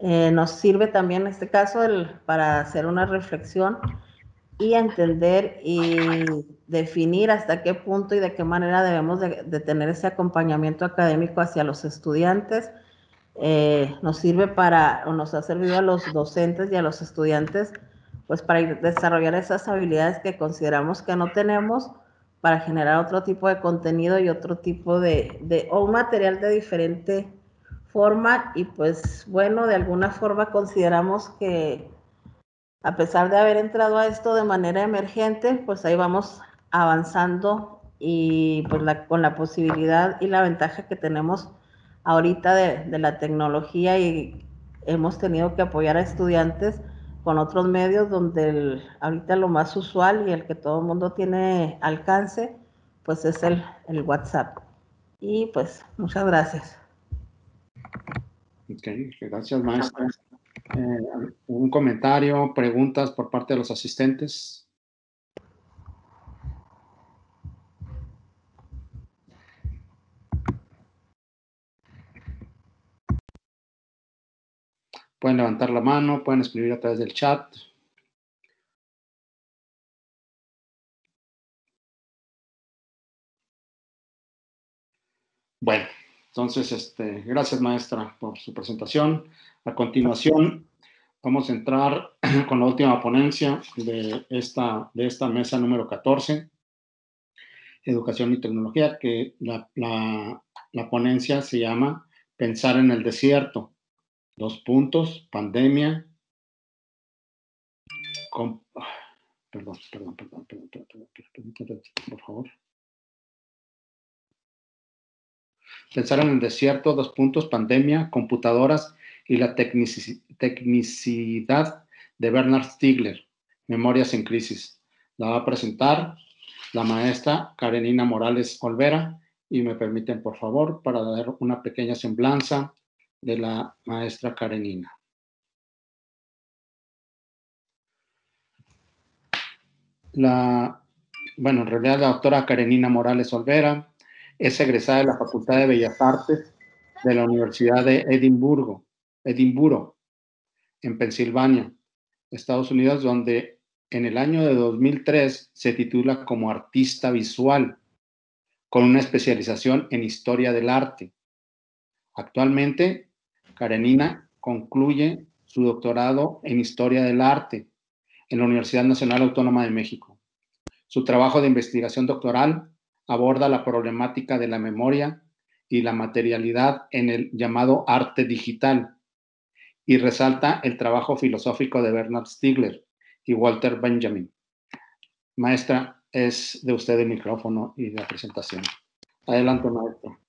Nos sirve también en este caso para hacer una reflexión y entender y definir hasta qué punto y de qué manera debemos de tener ese acompañamiento académico hacia los estudiantes. Nos sirve o nos ha servido a los docentes y a los estudiantes, pues para desarrollar esas habilidades que consideramos que no tenemos, para generar otro tipo de contenido y otro tipo o un material de diferente forma. Y pues bueno, de alguna forma consideramos que a pesar de haber entrado a esto de manera emergente, pues ahí vamos avanzando, y pues con la posibilidad y la ventaja que tenemos ahorita de la tecnología, y hemos tenido que apoyar a estudiantes con otros medios donde ahorita lo más usual y el que todo el mundo tiene alcance, pues es el WhatsApp. Y pues muchas gracias. Ok, gracias, maestra. ¿Un comentario, preguntas por parte de los asistentes? Pueden levantar la mano, pueden escribir a través del chat. Bueno, entonces, gracias, maestra, por su presentación. A continuación, vamos a entrar con la última ponencia de esta mesa número 14, Educación y Tecnología, que la ponencia se llama Pensar en el desierto. : pandemia. Perdón, por favor. Pensar en el desierto, : pandemia, computadoras y la tecnicidad, de Bernard Stiegler, Memorias en Crisis. La va a presentar la maestra Karenina Morales Olvera, y me permiten, por favor, para dar una pequeña semblanza de la maestra Karenina. En realidad la doctora Karenina Morales Olvera es egresada de la Facultad de Bellas Artes de la Universidad de Edimburgo, en Pensilvania, Estados Unidos, donde en el año de 2003 se titula como artista visual, con una especialización en historia del arte. Actualmente, Karenina concluye su doctorado en historia del arte en la Universidad Nacional Autónoma de México. Su trabajo de investigación doctoral aborda la problemática de la memoria y la materialidad en el llamado arte digital, y resalta el trabajo filosófico de Bernard Stiegler y Walter Benjamin. Maestra, es de usted el micrófono y la presentación. Adelante, maestra.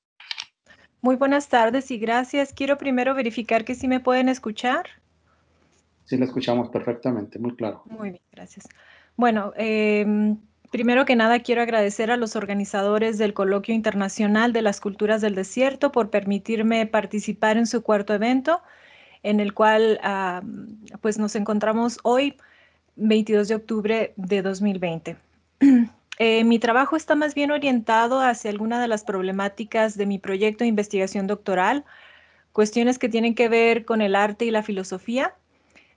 Muy buenas tardes y gracias. Quiero primero verificar que sí me pueden escuchar. Sí, la escuchamos perfectamente, muy claro. Muy bien, gracias. Bueno, primero que nada quiero agradecer a los organizadores del Coloquio Internacional de las Culturas del Desierto por permitirme participar en su cuarto evento, en el cual pues nos encontramos hoy, 22 de octubre de 2020. Mi trabajo está más bien orientado hacia alguna de las problemáticas de mi proyecto de investigación doctoral, cuestiones que tienen que ver con el arte y la filosofía.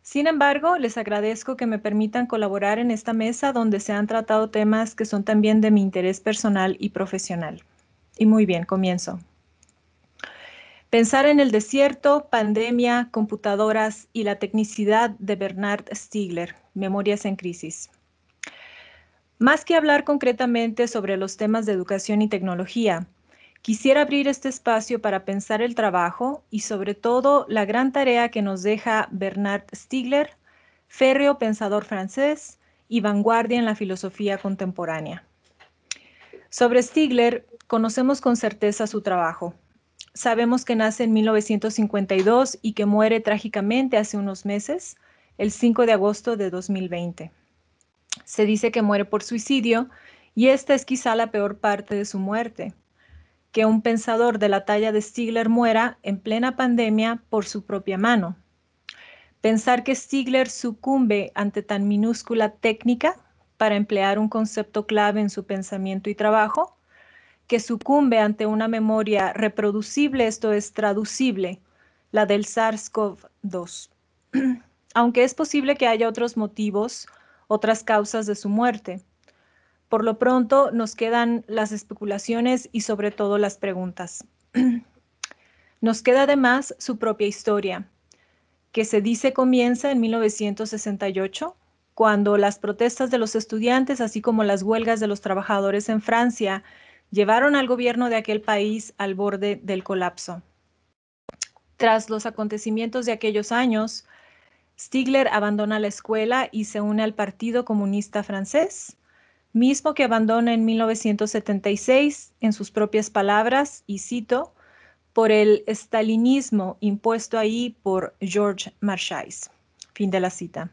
Sin embargo, les agradezco que me permitan colaborar en esta mesa donde se han tratado temas que son también de mi interés personal y profesional. Y muy bien, comienzo. Pensar en el desierto, pandemia, computadoras y la tecnicidad de Bernard Stiegler, Memorias en Crisis. Más que hablar concretamente sobre los temas de educación y tecnología, quisiera abrir este espacio para pensar el trabajo y sobre todo la gran tarea que nos deja Bernard Stiegler, férreo pensador francés y vanguardia en la filosofía contemporánea. Sobre Stiegler, conocemos con certeza su trabajo. Sabemos que nace en 1952 y que muere trágicamente hace unos meses, el 5 de agosto de 2020. Se dice que muere por suicidio y esta es quizá la peor parte de su muerte, que un pensador de la talla de Stiegler muera en plena pandemia por su propia mano. Pensar que Stiegler sucumbe ante tan minúscula técnica para emplear un concepto clave en su pensamiento y trabajo, que sucumbe ante una memoria reproducible, esto es traducible, la del SARS-CoV-2. Aunque es posible que haya otros motivos, otras causas de su muerte. Por lo pronto nos quedan las especulaciones y sobre todo las preguntas. Nos queda además su propia historia, que se dice comienza en 1968, cuando las protestas de los estudiantes, así como las huelgas de los trabajadores en Francia, llevaron al gobierno de aquel país al borde del colapso. Tras los acontecimientos de aquellos años, Stiegler abandona la escuela y se une al Partido Comunista Francés, mismo que abandona en 1976, en sus propias palabras, y cito, por el estalinismo impuesto ahí por Georges Marchais. Fin de la cita.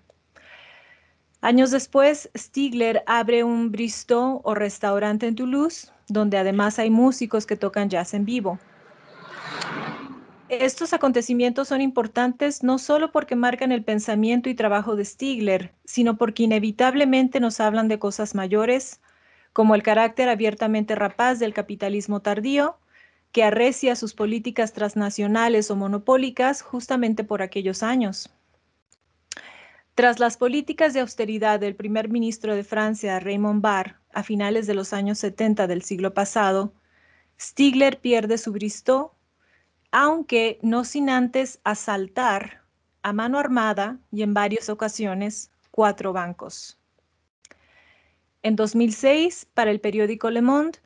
Años después, Stiegler abre un Bristol o restaurante en Toulouse, donde además hay músicos que tocan jazz en vivo. Estos acontecimientos son importantes no solo porque marcan el pensamiento y trabajo de Stiegler, sino porque inevitablemente nos hablan de cosas mayores, como el carácter abiertamente rapaz del capitalismo tardío, que arrecia sus políticas transnacionales o monopólicas justamente por aquellos años. Tras las políticas de austeridad del primer ministro de Francia, Raymond Barre, a finales de los años 70 del siglo pasado, Stiegler pierde su Bristol, aunque no sin antes asaltar a mano armada y en varias ocasiones 4 bancos. En 2006, para el periódico Le Monde,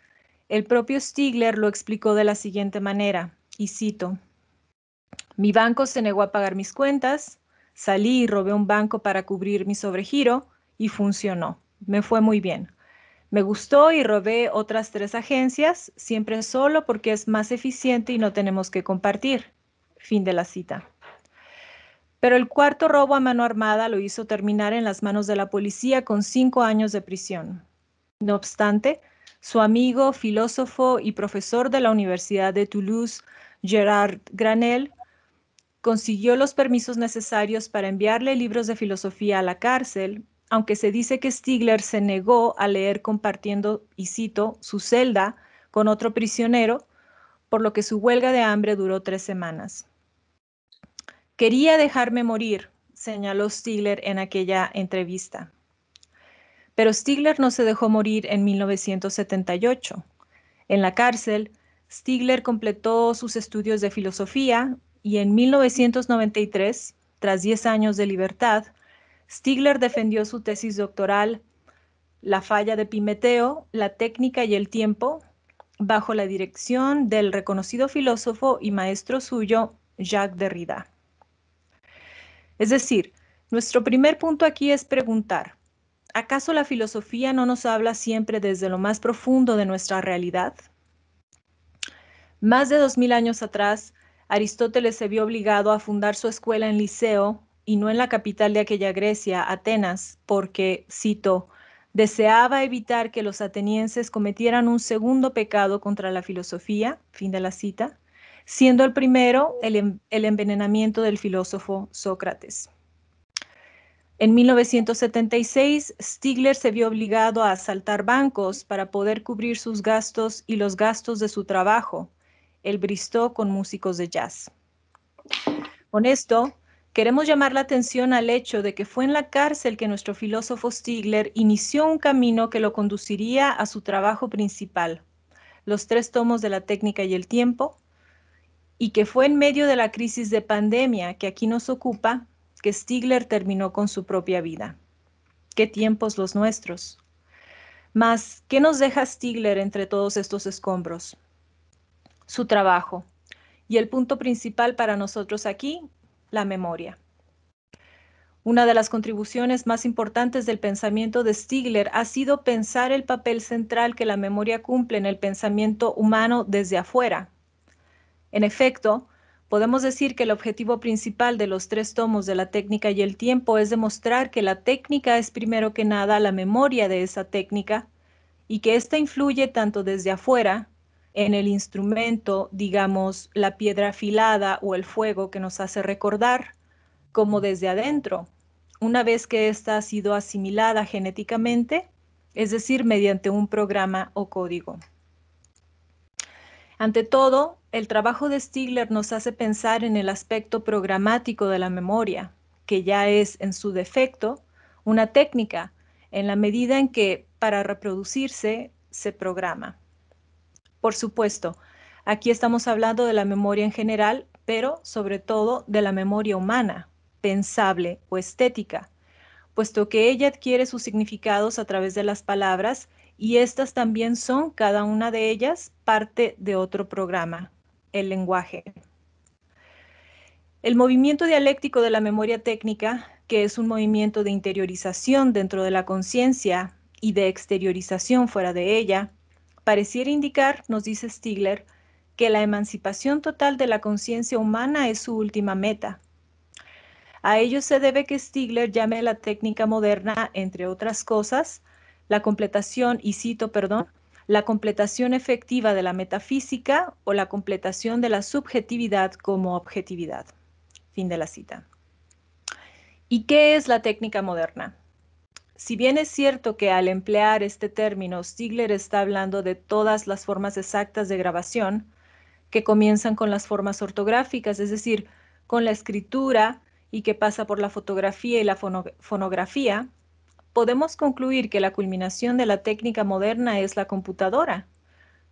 el propio Stiegler lo explicó de la siguiente manera, y cito, mi banco se negó a pagar mis cuentas, salí y robé un banco para cubrir mi sobregiro y funcionó. Me fue muy bien. Me gustó y robé otras 3 agencias, siempre solo porque es más eficiente y no tenemos que compartir. Fin de la cita. Pero el cuarto robo a mano armada lo hizo terminar en las manos de la policía con 5 años de prisión. No obstante, su amigo, filósofo y profesor de la Universidad de Toulouse, Gerard Granel, consiguió los permisos necesarios para enviarle libros de filosofía a la cárcel, aunque se dice que Stiegler se negó a leer compartiendo, y cito, su celda con otro prisionero, por lo que su huelga de hambre duró 3 semanas. Quería dejarme morir, señaló Stiegler en aquella entrevista. Pero Stiegler no se dejó morir en 1978. En la cárcel, Stiegler completó sus estudios de filosofía y en 1993, tras 10 años de libertad, Stiegler defendió su tesis doctoral La falla de Epimeteo, la técnica y el tiempo, bajo la dirección del reconocido filósofo y maestro suyo, Jacques Derrida. Es decir, nuestro primer punto aquí es preguntar, ¿acaso la filosofía no nos habla siempre desde lo más profundo de nuestra realidad? Más de 2000 años atrás, Aristóteles se vio obligado a fundar su escuela en Liceo y no en la capital de aquella Grecia, Atenas, porque, cito, deseaba evitar que los atenienses cometieran un segundo pecado contra la filosofía, fin de la cita, siendo el primero el envenenamiento del filósofo Sócrates. En 1976, Stigler se vio obligado a asaltar bancos para poder cubrir sus gastos y los gastos de su trabajo, el Bristol con músicos de jazz. Con esto, queremos llamar la atención al hecho de que fue en la cárcel que nuestro filósofo Stigler inició un camino que lo conduciría a su trabajo principal, los 3 tomos de la técnica y el tiempo, y que fue en medio de la crisis de pandemia que aquí nos ocupa que Stigler terminó con su propia vida. ¿Qué tiempos los nuestros? Mas, ¿qué nos deja Stigler entre todos estos escombros? Su trabajo. Y el punto principal para nosotros aquí, la memoria. Una de las contribuciones más importantes del pensamiento de Stigler ha sido pensar el papel central que la memoria cumple en el pensamiento humano desde afuera. En efecto, podemos decir que el objetivo principal de los 3 tomos de la técnica y el tiempo es demostrar que la técnica es primero que nada la memoria de esa técnica y que ésta influye tanto desde afuera, en el instrumento, digamos, la piedra afilada o el fuego que nos hace recordar, como desde adentro, una vez que ésta ha sido asimilada genéticamente, es decir, mediante un programa o código. Ante todo, el trabajo de Stigler nos hace pensar en el aspecto programático de la memoria, que ya es, en su defecto, una técnica, en la medida en que, para reproducirse, se programa. Por supuesto, aquí estamos hablando de la memoria en general, pero sobre todo de la memoria humana, pensable o estética, puesto que ella adquiere sus significados a través de las palabras y estas también son, cada una de ellas, parte de otro programa, el lenguaje. El movimiento dialéctico de la memoria técnica, que es un movimiento de interiorización dentro de la conciencia y de exteriorización fuera de ella, pareciera indicar, nos dice Stigler, que la emancipación total de la conciencia humana es su última meta. A ello se debe que Stigler llame la técnica moderna, entre otras cosas, la completación, y cito, perdón, la completación efectiva de la metafísica o la completación de la subjetividad como objetividad. Fin de la cita. ¿Y qué es la técnica moderna? Si bien es cierto que al emplear este término, Stigler está hablando de todas las formas exactas de grabación, que comienzan con las formas ortográficas, es decir, con la escritura y que pasa por la fotografía y la fonografía, podemos concluir que la culminación de la técnica moderna es la computadora,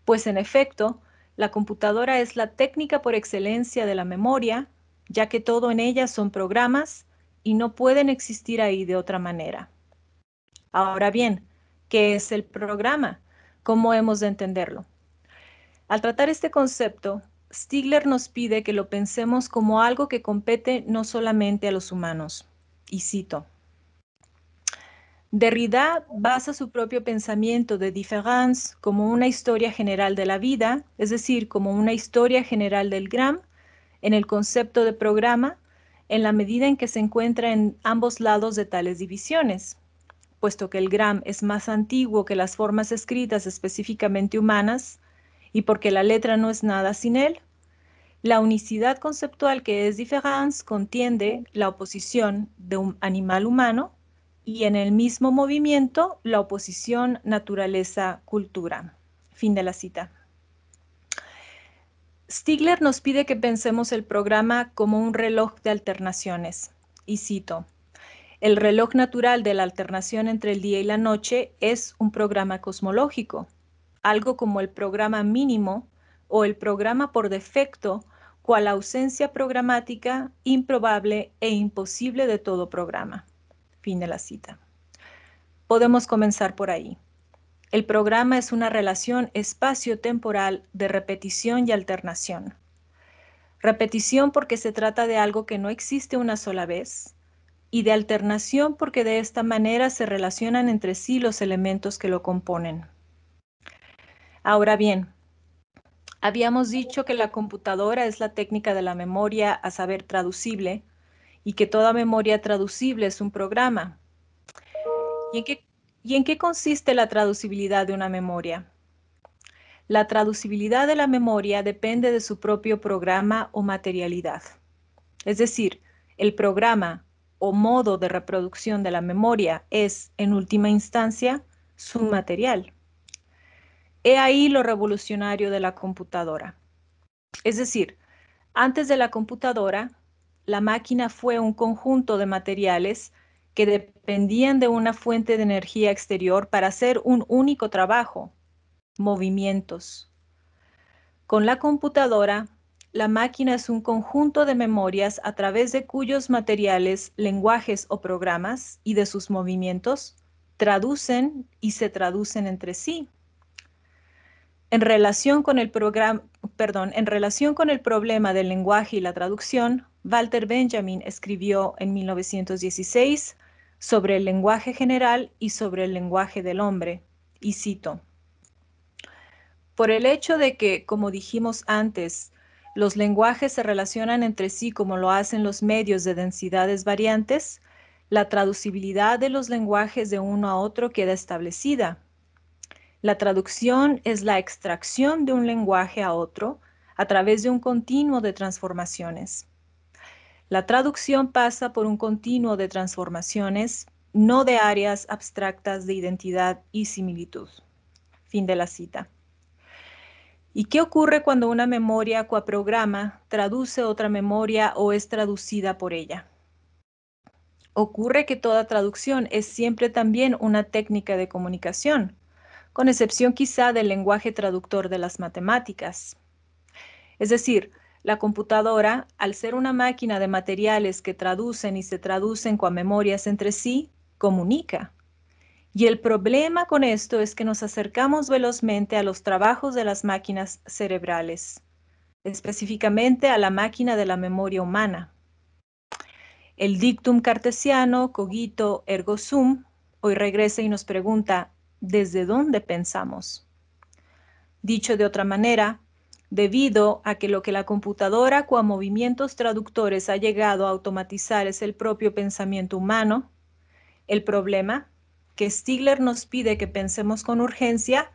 pues en efecto, la computadora es la técnica por excelencia de la memoria, ya que todo en ella son programas y no pueden existir ahí de otra manera. Ahora bien, ¿qué es el programa? ¿Cómo hemos de entenderlo? Al tratar este concepto, Stigler nos pide que lo pensemos como algo que compete no solamente a los humanos. Y cito, Derrida basa su propio pensamiento de différence como una historia general de la vida, es decir, como una historia general del gram, en el concepto de programa, en la medida en que se encuentra en ambos lados de tales divisiones. Puesto que el gram es más antiguo que las formas escritas específicamente humanas, y porque la letra no es nada sin él, la unicidad conceptual que es différence contiende la oposición de un animal humano y en el mismo movimiento la oposición naturaleza-cultura. Fin de la cita. Stigler nos pide que pensemos el programa como un reloj de alternaciones, y cito, el reloj natural de la alternación entre el día y la noche es un programa cosmológico, algo como el programa mínimo o el programa por defecto, cual ausencia programática improbable e imposible de todo programa. Fin de la cita. Podemos comenzar por ahí. El programa es una relación espacio-temporal de repetición y alternación. Repetición porque se trata de algo que no existe una sola vez, y de alternación porque de esta manera se relacionan entre sí los elementos que lo componen. Ahora bien, habíamos dicho que la computadora es la técnica de la memoria, a saber, traducible, y que toda memoria traducible es un programa. ¿Y en qué consiste la traducibilidad de una memoria? La traducibilidad de la memoria depende de su propio programa o materialidad. Es decir, el programa o modo de reproducción de la memoria es, en última instancia, su material. He ahí lo revolucionario de la computadora. Es decir, antes de la computadora, la máquina fue un conjunto de materiales que dependían de una fuente de energía exterior para hacer un único trabajo, movimientos. Con la computadora, la máquina es un conjunto de memorias a través de cuyos materiales, lenguajes o programas y de sus movimientos traducen y se traducen entre sí. En relación con el problema del lenguaje y la traducción, Walter Benjamin escribió en 1916 sobre el lenguaje general y sobre el lenguaje del hombre, y cito: por el hecho de que, como dijimos antes, los lenguajes se relacionan entre sí como lo hacen los medios de densidades variantes, la traducibilidad de los lenguajes de uno a otro queda establecida. La traducción es la extracción de un lenguaje a otro a través de un continuo de transformaciones. La traducción pasa por un continuo de transformaciones, no de áreas abstractas de identidad y similitud. Fin de la cita. ¿Y qué ocurre cuando una memoria coprograma traduce otra memoria o es traducida por ella? Ocurre que toda traducción es siempre también una técnica de comunicación, con excepción quizá del lenguaje traductor de las matemáticas. Es decir, la computadora, al ser una máquina de materiales que traducen y se traducen con memorias entre sí, comunica. Y el problema con esto es que nos acercamos velozmente a los trabajos de las máquinas cerebrales, específicamente a la máquina de la memoria humana. El dictum cartesiano, cogito ergo sum, hoy regresa y nos pregunta, ¿desde dónde pensamos? Dicho de otra manera, debido a que lo que la computadora con movimientos traductores ha llegado a automatizar es el propio pensamiento humano, el problema que Stigler nos pide que pensemos con urgencia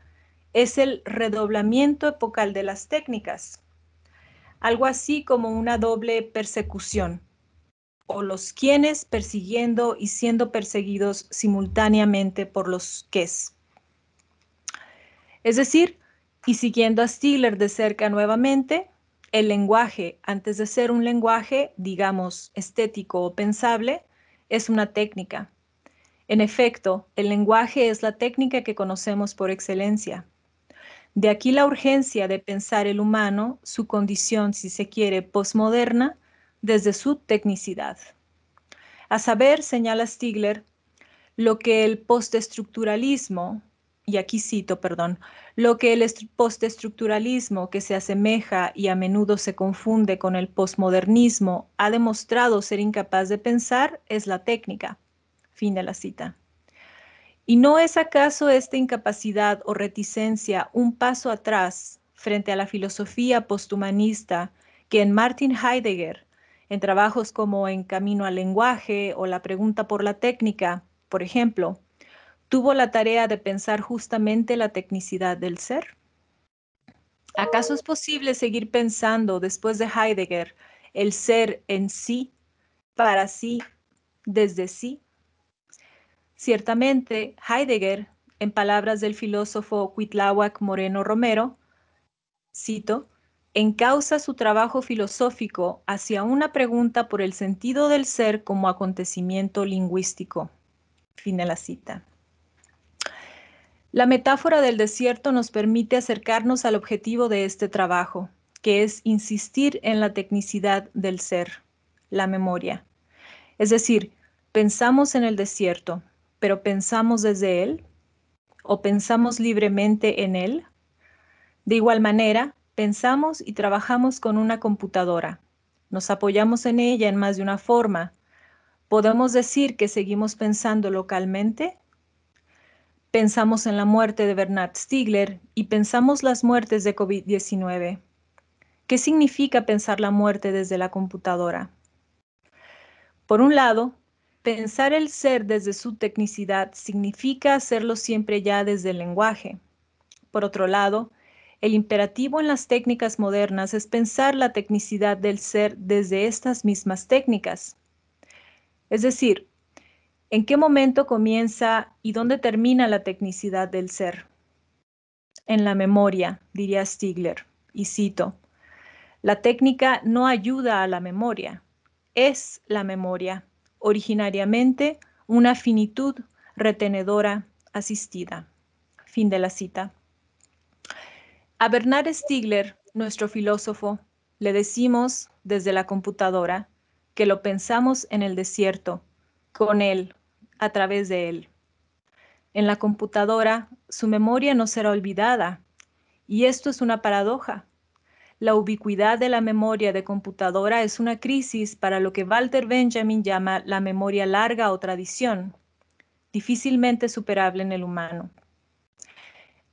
es el redoblamiento epocal de las técnicas, algo así como una doble persecución, o los quienes persiguiendo y siendo perseguidos simultáneamente por los ques. Es decir, y siguiendo a Stigler de cerca nuevamente, el lenguaje, antes de ser un lenguaje, digamos, estético o pensable, es una técnica. En efecto, el lenguaje es la técnica que conocemos por excelencia. De aquí la urgencia de pensar el humano, su condición, si se quiere, posmoderna, desde su tecnicidad. A saber, señala Stigler, lo que el postestructuralismo, y aquí cito, lo que el postestructuralismo que se asemeja y a menudo se confunde con el posmodernismo ha demostrado ser incapaz de pensar es la técnica. Fin de la cita. ¿Y no es acaso esta incapacidad o reticencia un paso atrás frente a la filosofía posthumanista que en Martin Heidegger, en trabajos como En Camino al Lenguaje o La Pregunta por la Técnica, por ejemplo, tuvo la tarea de pensar justamente la tecnicidad del ser? ¿Acaso es posible seguir pensando después de Heidegger el ser en sí, para sí, desde sí? Ciertamente, Heidegger, en palabras del filósofo Cuitláhuac Moreno Romero, cito, encausa su trabajo filosófico hacia una pregunta por el sentido del ser como acontecimiento lingüístico. Fin de la cita. La metáfora del desierto nos permite acercarnos al objetivo de este trabajo, que es insistir en la tecnicidad del ser, la memoria. Es decir, pensamos en el desierto, pero ¿pensamos desde él? ¿O pensamos libremente en él? De igual manera, pensamos y trabajamos con una computadora. Nos apoyamos en ella en más de una forma. ¿Podemos decir que seguimos pensando localmente? Pensamos en la muerte de Bernard Stiegler y pensamos las muertes de COVID-19. ¿Qué significa pensar la muerte desde la computadora? Por un lado, pensar el ser desde su tecnicidad significa hacerlo siempre ya desde el lenguaje. Por otro lado, el imperativo en las técnicas modernas es pensar la tecnicidad del ser desde estas mismas técnicas. Es decir, ¿en qué momento comienza y dónde termina la tecnicidad del ser? En la memoria, diría Stigler, y cito, la técnica no ayuda a la memoria, es la memoria, originariamente una finitud retenedora asistida. Fin de la cita. A Bernard Stiegler, nuestro filósofo, le decimos desde la computadora que lo pensamos en el desierto, con él, a través de él. En la computadora, su memoria no será olvidada, y esto es una paradoja. La ubicuidad de la memoria de computadora es una crisis para lo que Walter Benjamin llama la memoria larga o tradición, difícilmente superable en el humano.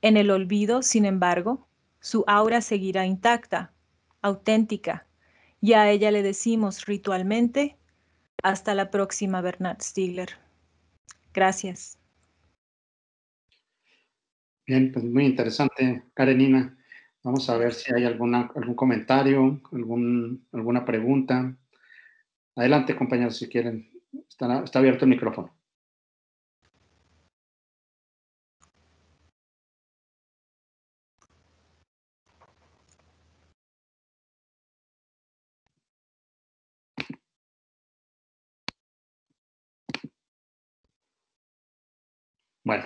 En el olvido, sin embargo, su aura seguirá intacta, auténtica, y a ella le decimos ritualmente, hasta la próxima, Bernard Stiegler. Gracias. Bien, pues muy interesante, Karenina. Vamos a ver si hay algún comentario, alguna pregunta. Adelante, compañeros, si quieren. Está abierto el micrófono. Bueno,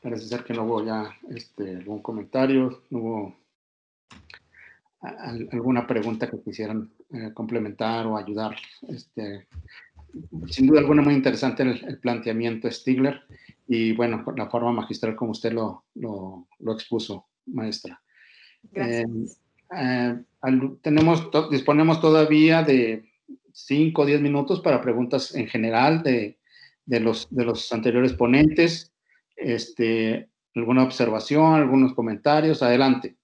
parece ser que no hubo ya algún comentario, no hubo alguna pregunta que quisieran complementar o ayudar. Sin duda alguna muy interesante el planteamiento de Stiegler y bueno, la forma magistral como usted lo expuso, maestra. Gracias. Disponemos todavía de 5 o 10 minutos para preguntas en general de los anteriores ponentes. ¿Alguna observación, algunos comentarios? Adelante.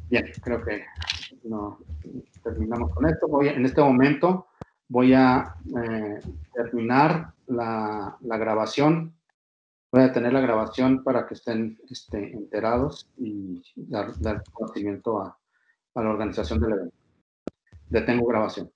Bien, creo que terminamos con esto. En este momento voy a terminar la grabación. Voy a tener la grabación para que estén enterados y dar conocimiento a la organización del evento. Detengo grabación.